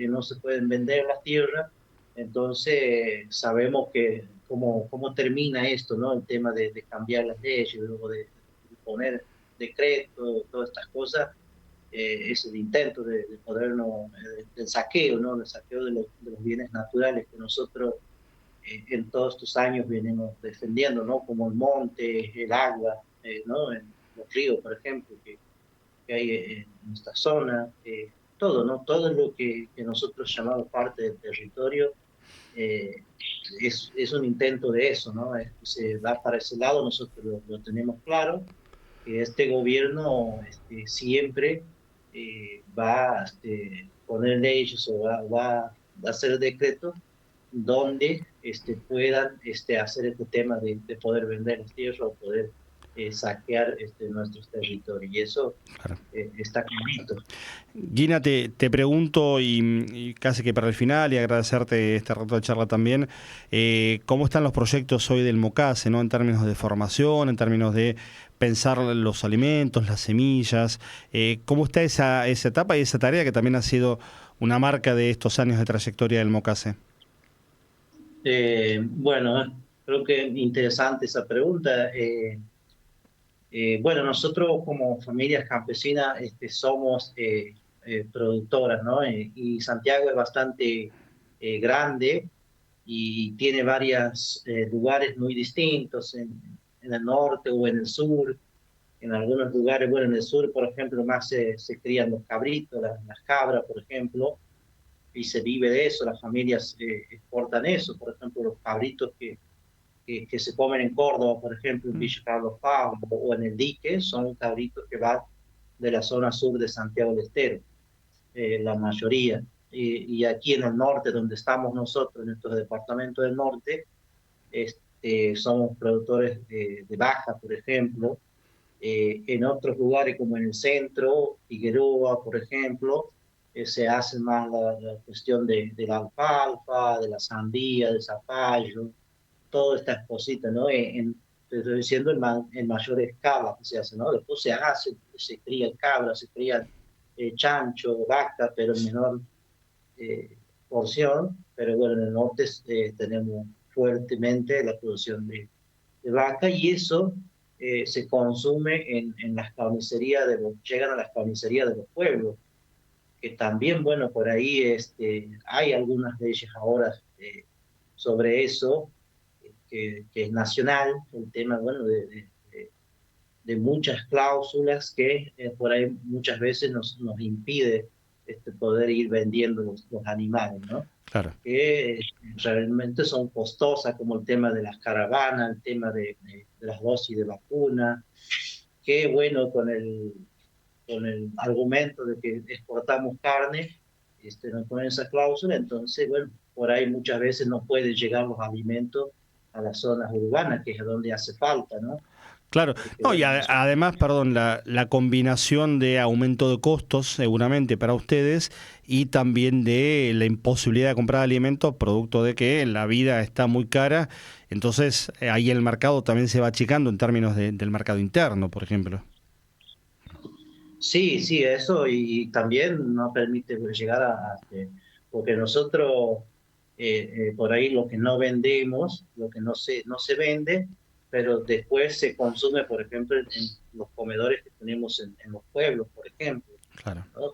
no se pueden vender las tierras. Entonces sabemos que cómo termina esto, ¿no? El tema de cambiar las leyes, luego de poner decretos, todas estas cosas, es el intento de podernos, del saqueo, ¿no? El saqueo de los bienes naturales que nosotros en todos estos años venimos defendiendo, ¿no? Como el monte, el agua, ¿no? En los ríos, por ejemplo, que hay en esta zona, todo, ¿no? Todo lo que nosotros llamamos parte del territorio es un intento de eso, ¿no? Se va para ese lado, nosotros lo tenemos claro, que este gobierno siempre va a poner leyes o va a hacer decretos donde puedan hacer este tema de poder vender las tierras o poder saquear nuestros territorios, y eso claro, está clarito. Guina, te pregunto, y casi que para el final, y agradecerte este rato de charla también, ¿cómo están los proyectos hoy del MOCASE, ¿no? En términos de formación, en términos de pensar los alimentos, las semillas? ¿Cómo está esa etapa y esa tarea que también ha sido una marca de estos años de trayectoria del MOCASE? Bueno, creo que es interesante esa pregunta. Bueno, nosotros como familias campesinas somos productoras, ¿no? Y Santiago es bastante grande y tiene varios lugares muy distintos en el norte o en el sur. En algunos lugares, bueno, en el sur, por ejemplo, más se crían los cabritos, las cabras, por ejemplo, y se vive de eso, las familias exportan eso, por ejemplo, los cabritos que se comen en Córdoba, por ejemplo, en Villa Carlos Paz o en el Dique, son cabritos que van de la zona sur de Santiago del Estero, la mayoría. Y aquí en el norte, donde estamos nosotros, en estos departamentos del norte, somos productores de vaca, por ejemplo. En otros lugares, como en el centro, Figueroa, por ejemplo, se hace más la cuestión de la alfalfa, de la sandía, del zapallo, todas estas cositas, ¿no? Te estoy diciendo en mayor escala que se hace, ¿no? Después se cría cabra, se cría chancho, vaca, pero en menor porción. Pero bueno, en el norte tenemos fuertemente la producción de vaca y eso se consume en las carnicerías, llegan a las carnicerías de los pueblos, que también, bueno, por ahí hay algunas leyes ahora sobre eso, que es nacional, el tema, bueno, de muchas cláusulas que por ahí muchas veces nos impide poder ir vendiendo los animales, ¿no? Claro. Que realmente son costosas, como el tema de las caravanas, el tema de las dosis de vacuna, que bueno, con el argumento de que exportamos carne, nos ponen esa cláusula, entonces, bueno, por ahí muchas veces no pueden llegar los alimentos a las zonas urbanas, que es donde hace falta, ¿no? Claro, no, y además, perdón, la combinación de aumento de costos seguramente para ustedes y también de la imposibilidad de comprar alimentos producto de que la vida está muy cara, entonces ahí el mercado también se va achicando en términos del mercado interno, por ejemplo. Sí, eso y también nos permite llegar porque nosotros por ahí lo que no vendemos, lo que no se vende, pero después se consume, por ejemplo, en los comedores que tenemos en los pueblos, por ejemplo. Claro. ¿No?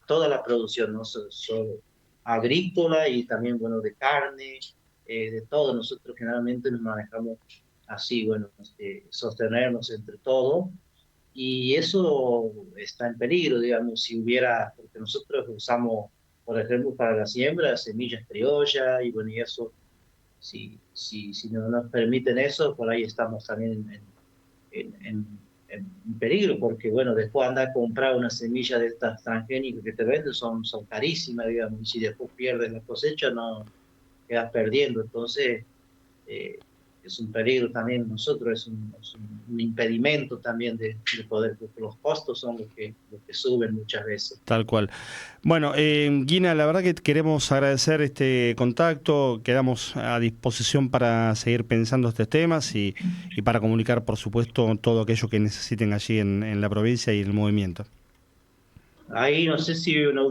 Toda la producción, no solo agrícola y también, bueno, de carne, de todo. Nosotros generalmente nos manejamos así, bueno, sostenernos entre todos. Y eso está en peligro, digamos, porque nosotros usamos, por ejemplo, para la siembra, semillas criollas, y bueno, y eso, si no nos permiten eso, por ahí estamos también en peligro, porque bueno, después andar a comprar una semilla de estas transgénicas que te venden son carísimas, digamos, y si después pierdes la cosecha, no quedas perdiendo, entonces es un peligro también nosotros, es un impedimento también de poder, porque los costos son los que suben muchas veces. Tal cual. Bueno, Gina, la verdad que queremos agradecer este contacto, quedamos a disposición para seguir pensando estos temas y para comunicar, por supuesto, todo aquello que necesiten allí en la provincia y en el movimiento. Ahí no sé si una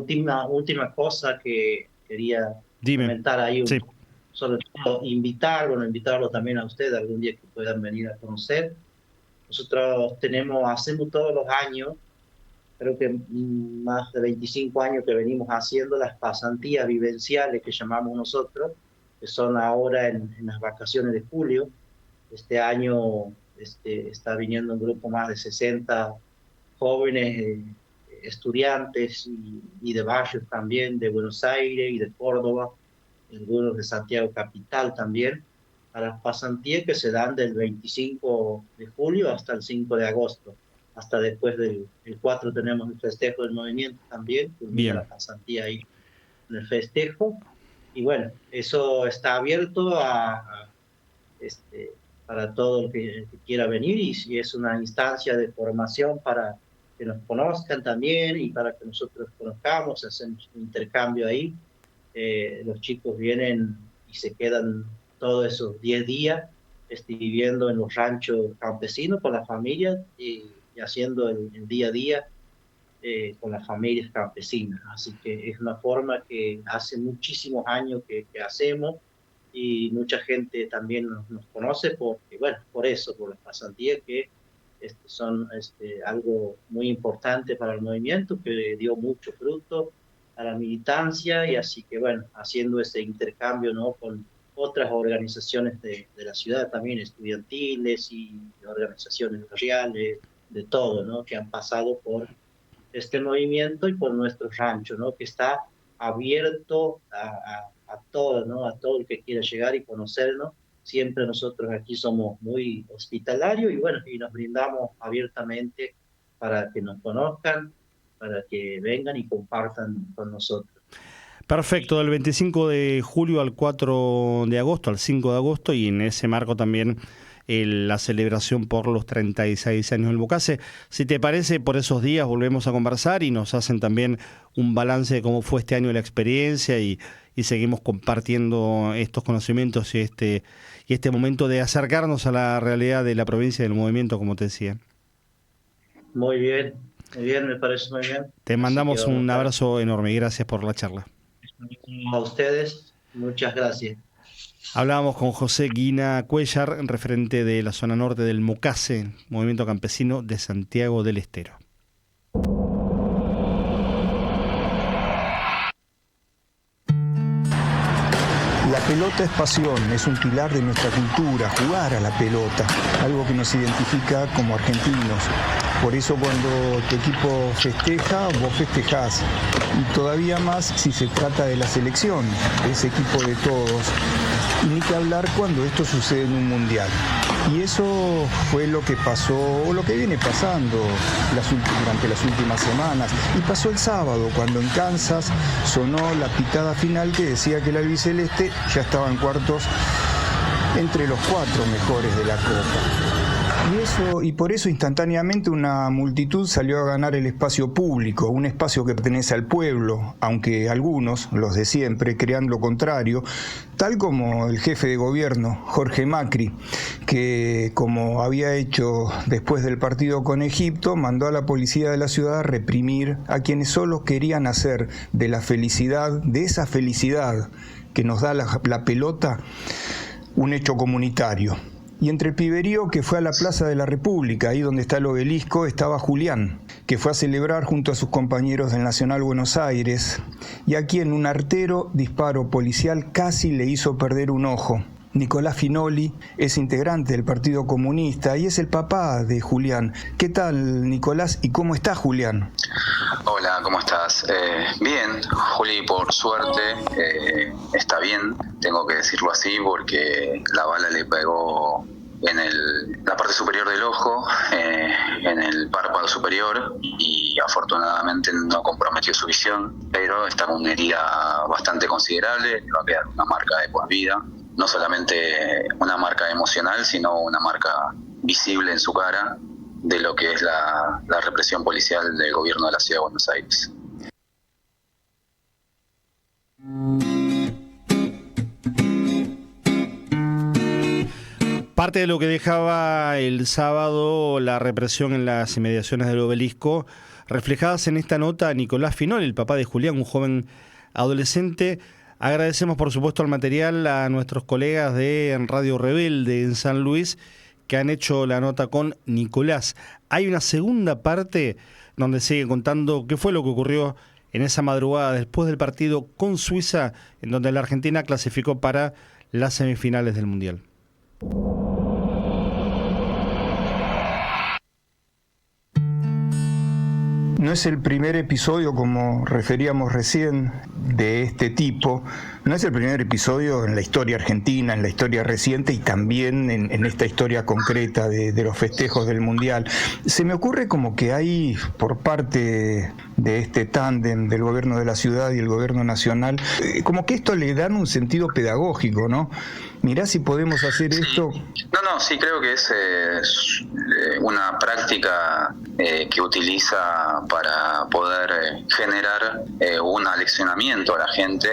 última cosa que quería comentar ahí. Sí. Sobre todo invitarlo también a ustedes algún día que puedan venir a conocer. Nosotros hacemos todos los años, creo que más de 25 años que venimos haciendo las pasantías vivenciales que llamamos nosotros, que son ahora en las vacaciones de julio. Este año está viniendo un grupo más de 60 jóvenes estudiantes y de barrios también, de Buenos Aires y de Córdoba, algunos de Santiago Capital también, a las pasantías que se dan del 25 de julio hasta el 5 de agosto. Hasta después del 4 tenemos el festejo del movimiento también, Bien. La pasantía ahí en el festejo. Y bueno, eso está abierto para todo el que quiera venir, y si es una instancia de formación para que nos conozcan también y para que nosotros conozcamos, hacemos un intercambio ahí. Los chicos vienen y se quedan todos esos 10 días viviendo en los ranchos campesinos con las familias y haciendo el día a día con las familias campesinas. Así que es una forma que hace muchísimos años que hacemos, y mucha gente también nos conoce porque, bueno, por eso, por las pasantías que son algo muy importante para el movimiento, que dio mucho fruto a la militancia, y así que bueno, haciendo ese intercambio, ¿no?, con otras organizaciones de la ciudad, también estudiantiles y organizaciones sociales, de todo, ¿no?, que han pasado por este movimiento y por nuestro rancho, ¿no?, que está abierto a todo, ¿no?, a todo el que quiera llegar y conocernos. Siempre nosotros aquí somos muy hospitalarios y bueno, y nos brindamos abiertamente para que nos conozcan, para que vengan y compartan con nosotros. Perfecto, del 25 de julio al 4 de agosto, al 5 de agosto, y en ese marco también la celebración por los 36 años del Bocase. Si te parece, por esos días volvemos a conversar y nos hacen también un balance de cómo fue este año la experiencia y seguimos compartiendo estos conocimientos y este momento de acercarnos a la realidad de la provincia y del movimiento, como te decía. Muy bien, me parece muy bien. Te mandamos un abrazo enorme y gracias por la charla. A ustedes, muchas gracias. Hablábamos con José Guina Cuellar, referente de la zona norte del Mocase, movimiento campesino de Santiago del Estero. La pelota es pasión, es un pilar de nuestra cultura, jugar a la pelota, algo que nos identifica como argentinos. Por eso cuando tu equipo festeja, vos festejás. Y todavía más si se trata de la selección, de ese equipo de todos. Y ni que hablar cuando esto sucede en un mundial. Y eso fue lo que pasó, o lo que viene pasando durante las últimas semanas. Y pasó el sábado, cuando en Kansas sonó la pitada final que decía que el albiceleste ya estaba en cuartos entre los 4 mejores de la Copa. Y por eso instantáneamente una multitud salió a ganar el espacio público, un espacio que pertenece al pueblo, aunque algunos, los de siempre, crean lo contrario, tal como el jefe de gobierno, Jorge Macri, que como había hecho después del partido con Egipto, mandó a la policía de la ciudad a reprimir a quienes solo querían hacer de la felicidad, de esa felicidad que nos da la pelota, un hecho comunitario. Y entre el piberío que fue a la Plaza de la República, ahí donde está el obelisco, estaba Julián, que fue a celebrar junto a sus compañeros del Nacional Buenos Aires, y a quien un artero disparo policial casi le hizo perder un ojo. Nicolás Finoli es integrante del Partido Comunista y es el papá de Julián. ¿Qué tal, Nicolás? ¿Y cómo está Julián? Hola, ¿cómo estás? Bien, Juli, por suerte está bien, tengo que decirlo así, porque la bala le pegó en la parte superior del ojo, en el párpado superior, y afortunadamente no comprometió su visión, pero está con una herida bastante considerable, le va a quedar una marca de por vida. No solamente una marca emocional, sino una marca visible en su cara de lo que es la represión policial del gobierno de la Ciudad de Buenos Aires. Parte de lo que dejaba el sábado la represión en las inmediaciones del obelisco, reflejadas en esta nota, Nicolás Finoli, el papá de Julián, un joven adolescente. Agradecemos, por supuesto, el material a nuestros colegas de Radio Rebelde en San Luis que han hecho la nota con Nicolás. Hay una segunda parte donde sigue contando qué fue lo que ocurrió en esa madrugada después del partido con Suiza, en donde la Argentina clasificó para las semifinales del Mundial. No es el primer episodio, como referíamos recién, de este tipo. No es el primer episodio en la historia argentina, en la historia reciente y también en esta historia concreta de los festejos del Mundial. Se me ocurre como que hay, por parte de este tándem del gobierno de la ciudad y el gobierno nacional, como que esto le dan un sentido pedagógico, ¿no? Mirá si podemos hacer esto. Sí, creo que es una práctica que utiliza para poder generar un aleccionamiento a la gente.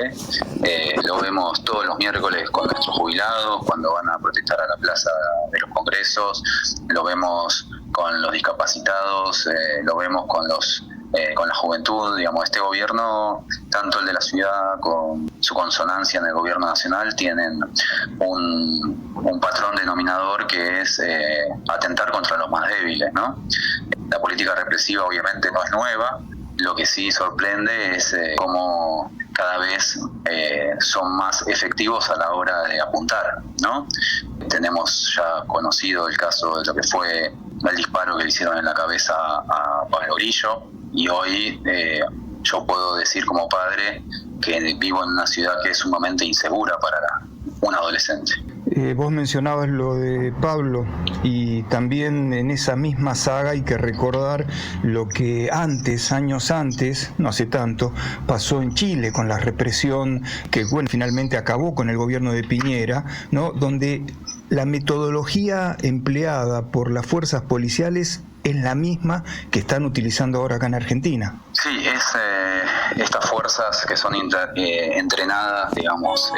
Lo vemos todos los miércoles con nuestros jubilados cuando van a protestar a la plaza de los congresos, lo vemos con los discapacitados, lo vemos con la juventud. Digamos, este gobierno, tanto el de la ciudad con su consonancia en el gobierno nacional, tienen un un patrón denominador que es atentar contra los más débiles, ¿no? La política represiva obviamente no es nueva. Lo que sí sorprende es cómo cada vez son más efectivos a la hora de apuntar, ¿no? Tenemos ya conocido el caso de lo que fue el disparo que le hicieron en la cabeza a Pablo Grillo, y hoy yo puedo decir como padre que vivo en una ciudad que es sumamente insegura para un adolescente. Vos mencionabas lo de Pablo, y también en esa misma saga hay que recordar lo que antes, años antes, no hace tanto, pasó en Chile con la represión que finalmente acabó con el gobierno de Piñera, ¿no? Donde la metodología empleada por las fuerzas policiales es la misma que están utilizando ahora acá en Argentina. Sí, es estas fuerzas que son entrenadas, digamos,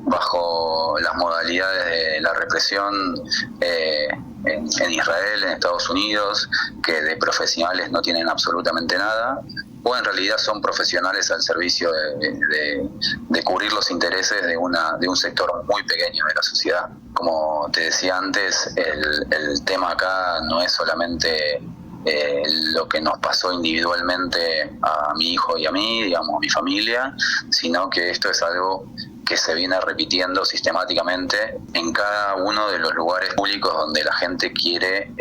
bajo las modalidades de la represión en Israel, en Estados Unidos, que de profesionales no tienen absolutamente nada, o en realidad son profesionales al servicio de cubrir los intereses de un sector muy pequeño de la sociedad. Como te decía antes, el tema acá no es solamente lo que nos pasó individualmente a mi hijo y a mí, digamos, a mi familia, sino que esto es algo que se viene repitiendo sistemáticamente en cada uno de los lugares públicos donde la gente quiere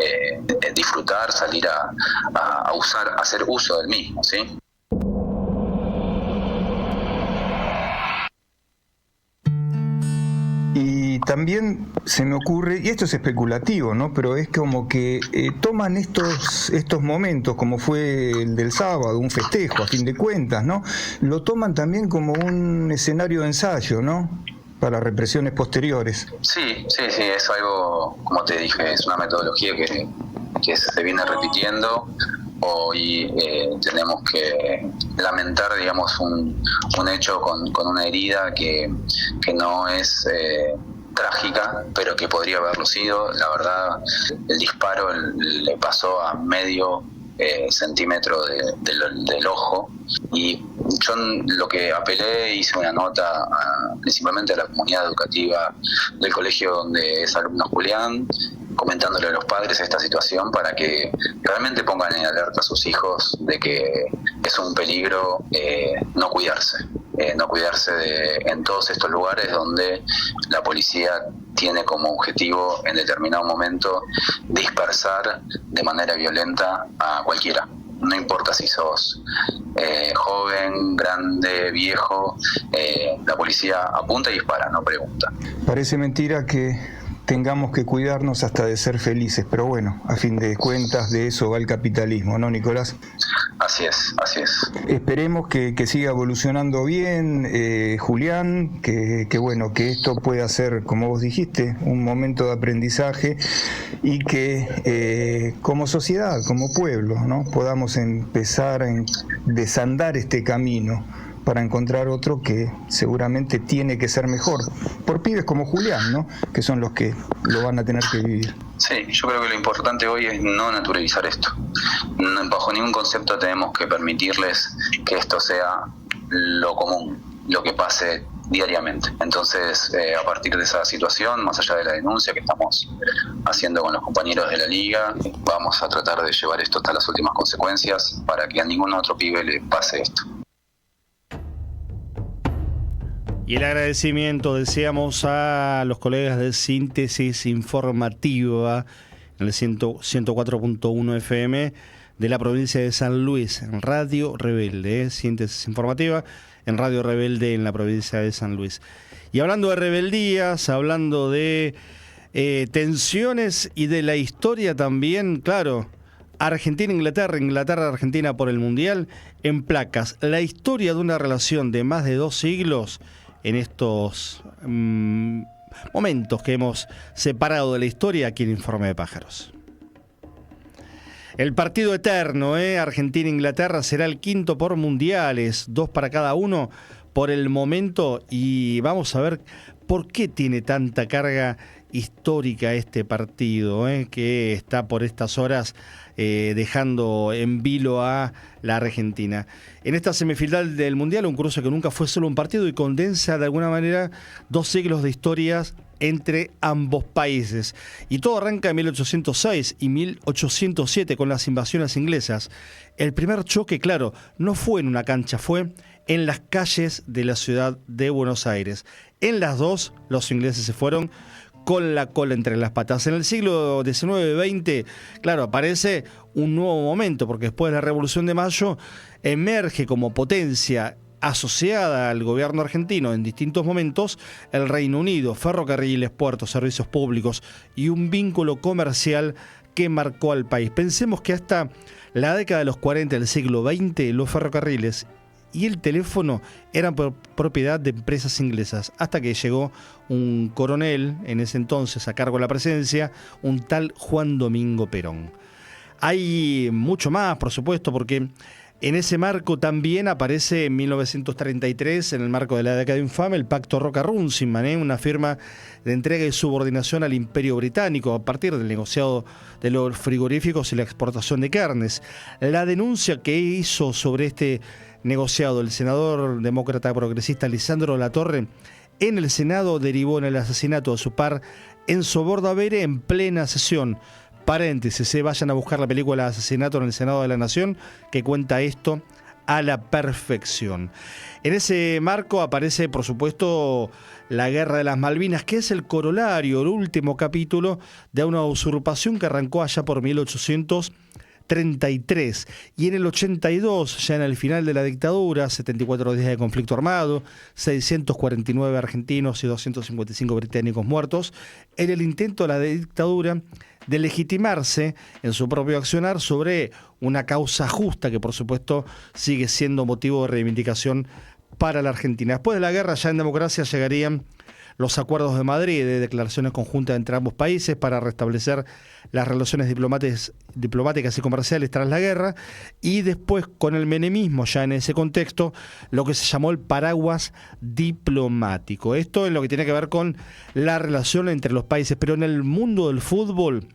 disfrutar, salir a usar, a hacer uso del mismo, ¿sí? Y también se me ocurre, y esto es especulativo, ¿no? Pero es como que toman estos momentos, como fue el del sábado, un festejo a fin de cuentas, ¿no? Lo toman también como un escenario de ensayo, ¿no? Para represiones posteriores. Sí, es algo, como te dije, es una metodología que se viene repitiendo. Hoy tenemos que lamentar, digamos, un hecho con una herida que no es trágica, pero que podría haberlo sido. La verdad, el disparo le pasó a medio centímetro del ojo, y yo lo que apelé, hice una nota principalmente a la comunidad educativa del colegio donde es alumno Julián, comentándole a los padres esta situación para que realmente pongan en alerta a sus hijos de que es un peligro no cuidarse en todos estos lugares donde la policía tiene como objetivo en determinado momento dispersar de manera violenta a cualquiera. No importa si sos joven, grande, viejo, la policía apunta y dispara, no pregunta. Parece mentira que tengamos que cuidarnos hasta de ser felices, pero bueno, a fin de cuentas de eso va el capitalismo, ¿no, Nicolás? Así es. Esperemos que siga evolucionando bien, Julián, que bueno, que esto pueda ser, como vos dijiste, un momento de aprendizaje, y que como sociedad, como pueblo, ¿no? Podamos empezar a desandar este camino para encontrar otro que seguramente tiene que ser mejor, por pibes como Julián, ¿no? Que son los que lo van a tener que vivir. Sí, yo creo que lo importante hoy es no naturalizar esto. Bajo ningún concepto tenemos que permitirles que esto sea lo común, lo que pase diariamente. Entonces, a partir de esa situación, más allá de la denuncia que estamos haciendo con los compañeros de la liga, vamos a tratar de llevar esto hasta las últimas consecuencias para que a ningún otro pibe le pase esto. Y el agradecimiento deseamos a los colegas de Síntesis Informativa en el 104.1 FM de la provincia de San Luis, en Radio Rebelde, Síntesis Informativa en Radio Rebelde en la provincia de San Luis. Y hablando de rebeldías, hablando de tensiones y de la historia también, claro, Argentina-Inglaterra, Inglaterra-Argentina por el Mundial, en placas, la historia de una relación de más de 2 siglos en estos momentos que hemos separado de la historia aquí en Informe de Pájaros. El partido eterno, Argentina-Inglaterra, será el 5º por mundiales, 2 para cada uno por el momento, y vamos a ver por qué tiene tanta carga histórica este partido, que está por estas horas dejando en vilo a la Argentina. En esta semifinal del Mundial, un cruce que nunca fue solo un partido y condensa de alguna manera 2 siglos de historias entre ambos países. Y todo arranca en 1806 y 1807 con las invasiones inglesas. El primer choque, claro, no fue en una cancha, fue en las calles de la ciudad de Buenos Aires. En las dos, los ingleses se fueron con la cola entre las patas. En el siglo XIX-XX, claro, aparece un nuevo momento, porque después de la Revolución de Mayo emerge como potencia asociada al gobierno argentino en distintos momentos el Reino Unido, ferrocarriles, puertos, servicios públicos y un vínculo comercial que marcó al país. Pensemos que hasta la década de los 40 del siglo XX los ferrocarriles y el teléfono eran propiedad de empresas inglesas, hasta que llegó un coronel en ese entonces a cargo de la presidencia, un tal Juan Domingo Perón. Hay mucho más, por supuesto, porque en ese marco también aparece en 1933, en el marco de la década infame, el Pacto Roca-Runciman, una firma de entrega y subordinación al Imperio Británico a partir del negociado de los frigoríficos y la exportación de carnes. La denuncia que hizo sobre este negociado el senador demócrata progresista Lisandro Latorre en el Senado derivó en el asesinato de su par Enzo Bordavere en plena sesión. Paréntesis, vayan a buscar la película Asesinato en el Senado de la Nación, que cuenta esto a la perfección. En ese marco aparece, por supuesto, la Guerra de las Malvinas, que es el corolario, el último capítulo de una usurpación que arrancó allá por 1833. Y en el 82, ya en el final de la dictadura, 74 días de conflicto armado, 649 argentinos y 255 británicos muertos, en el intento de la dictadura de legitimarse en su propio accionar sobre una causa justa que, por supuesto, sigue siendo motivo de reivindicación para la Argentina. Después de la guerra, ya en democracia, llegarían los acuerdos de Madrid, de declaraciones conjuntas entre ambos países para restablecer las relaciones diplomáticas y comerciales tras la guerra, y después, con el menemismo, ya en ese contexto, lo que se llamó el paraguas diplomático. Esto es lo que tiene que ver con la relación entre los países, pero en el mundo del fútbol,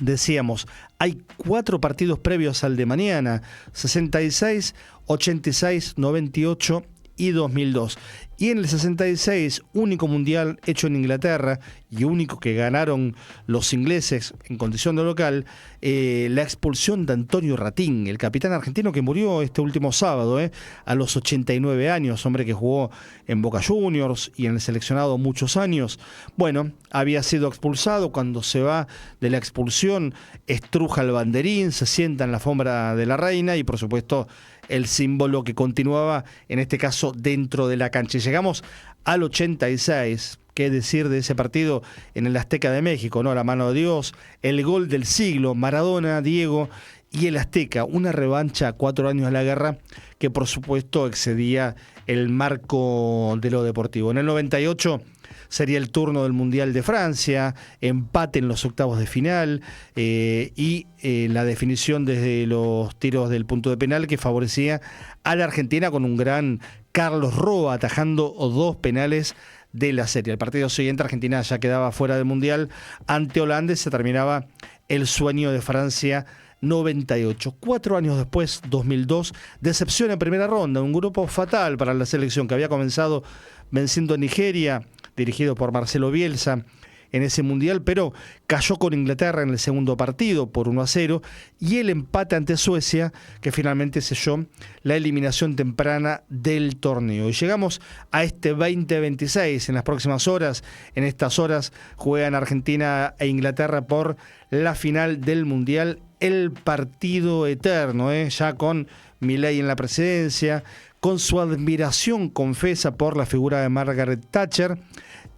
decíamos, hay 4 partidos previos al de mañana: 66, 86, 98 y 2002. Y en el 66, único mundial hecho en Inglaterra y único que ganaron los ingleses en condición de local, la expulsión de Antonio Ratín, el capitán argentino que murió este último sábado, a los 89 años, hombre que jugó en Boca Juniors y en el seleccionado muchos años. Bueno, había sido expulsado. Cuando se va de la expulsión, estruja el banderín, se sienta en la alfombra de la reina y, por supuesto, el símbolo que continuaba, en este caso, dentro de la cancha. Y llegamos al 86. ¿Qué decir de ese partido en el Azteca de México, ¿no? La mano de Dios, el gol del siglo, Maradona, Diego y el Azteca. Una revancha a 4 años de la guerra que, por supuesto, excedía el marco de lo deportivo. En el 98 sería el turno del Mundial de Francia, empate en los octavos de final y la definición desde los tiros del punto de penal que favorecía a la Argentina, con un gran Carlos Roa atajando 2 penales de la serie. El partido siguiente, Argentina ya quedaba fuera del Mundial ante Holanda, y se terminaba el sueño de Francia 98. 4 años después, 2002, decepción en primera ronda, un grupo fatal para la selección que había comenzado venciendo a Nigeria, dirigido por Marcelo Bielsa, en ese mundial, pero cayó con Inglaterra en el segundo partido por 1-0, y el empate ante Suecia, que finalmente selló la eliminación temprana del torneo. Y llegamos a este 2026. En las próximas horas, en estas horas, juegan Argentina e Inglaterra por la final del mundial, el partido eterno, ya con Milei en la presidencia, con su admiración confesa por la figura de Margaret Thatcher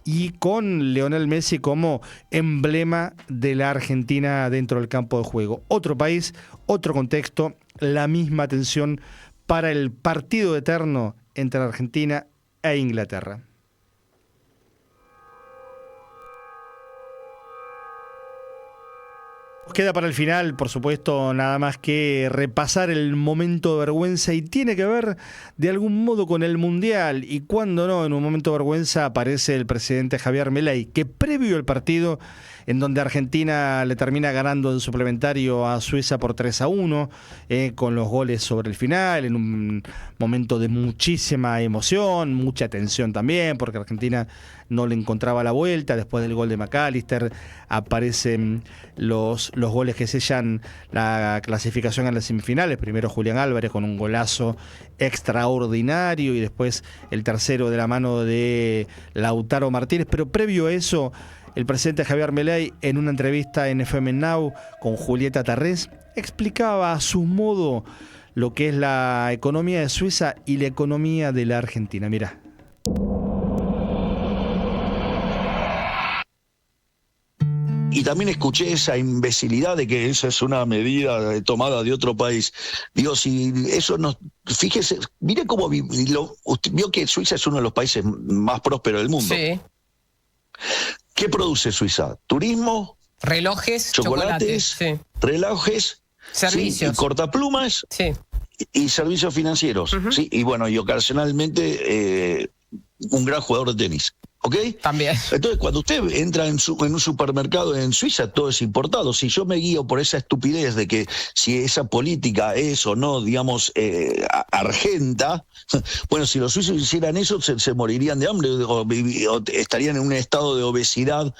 y con Lionel Messi como emblema de la Argentina dentro del campo de juego. Otro país, otro contexto, la misma tensión para el partido eterno entre Argentina e Inglaterra. Queda para el final, por supuesto, nada más que repasar el momento de vergüenza, y tiene que ver de algún modo con el Mundial. Y cuando no, en un momento de vergüenza aparece el presidente Javier Milei, que previo al partido en donde Argentina le termina ganando en suplementario a Suiza por 3-1, con los goles sobre el final, en un momento de muchísima emoción, mucha tensión también, porque Argentina no le encontraba la vuelta. Después del gol de McAllister aparecen los goles que sellan la clasificación a las semifinales. Primero Julián Álvarez con un golazo extraordinario, y después el tercero de la mano de Lautaro Martínez. Pero previo a eso, el presidente Javier Milei, en una entrevista en FM Now con Julieta Tarrés, explicaba a su modo lo que es la economía de Suiza y la economía de la Argentina. Mirá. Y también escuché esa imbecilidad de que esa es una medida tomada de otro país. Digo, si eso no... Fíjese, mire cómo usted vio que Suiza es uno de los países más prósperos del mundo. Sí. ¿Qué produce Suiza? Turismo, relojes, chocolates, sí. Relojes, servicios, sí, y cortaplumas, sí, y servicios financieros, sí, y bueno, y ocasionalmente un gran jugador de tenis. ¿Ok? También. Entonces, cuando usted entra en un supermercado en Suiza, todo es importado. Si yo me guío por esa estupidez de que si esa política es o no, digamos, argenta, bueno, si los suizos hicieran eso, se morirían de hambre o estarían en un estado de obesidad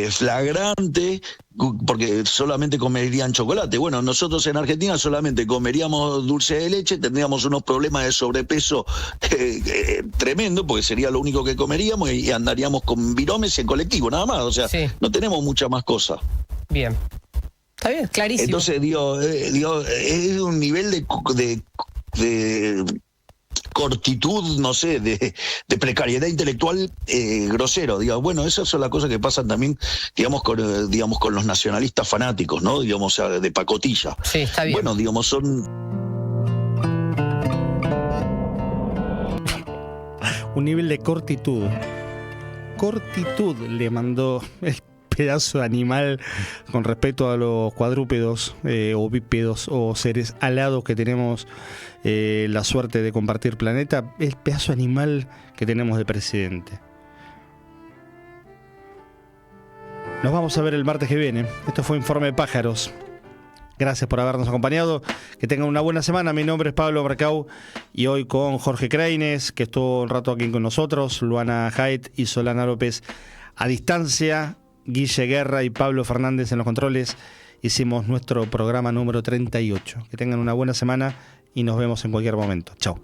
flagrante, porque solamente comerían chocolate. Bueno, nosotros en Argentina solamente comeríamos dulce de leche, tendríamos unos problemas de sobrepeso tremendo, porque sería lo único que comeríamos, y andaríamos con viromes en colectivo, nada más. O sea, no tenemos mucha más cosa. Bien. Está bien, clarísimo. Entonces, digo, es un nivel de cortitud, no sé, de precariedad intelectual grosero. Digo, bueno, esas son las cosas que pasan también, digamos, con los nacionalistas fanáticos, ¿no? Digamos, de pacotilla. Sí, está bien. Bueno, digamos, son... Un nivel de cortitud. Cortitud le mandó el pedazo de animal con respecto a los cuadrúpedos o bípedos o seres alados que tenemos la suerte de compartir planeta. El pedazo de animal que tenemos de presidente. Nos vamos a ver el martes que viene. Esto fue Informe de Pájaros. Gracias por habernos acompañado. Que tengan una buena semana. Mi nombre es Pablo Bracau, y hoy con Jorge Craines, que estuvo un rato aquí con nosotros, Luana Haidt y Solana López a distancia, Guille Guerra y Pablo Fernández en los controles, hicimos nuestro programa número 38. Que tengan una buena semana y nos vemos en cualquier momento. Chau.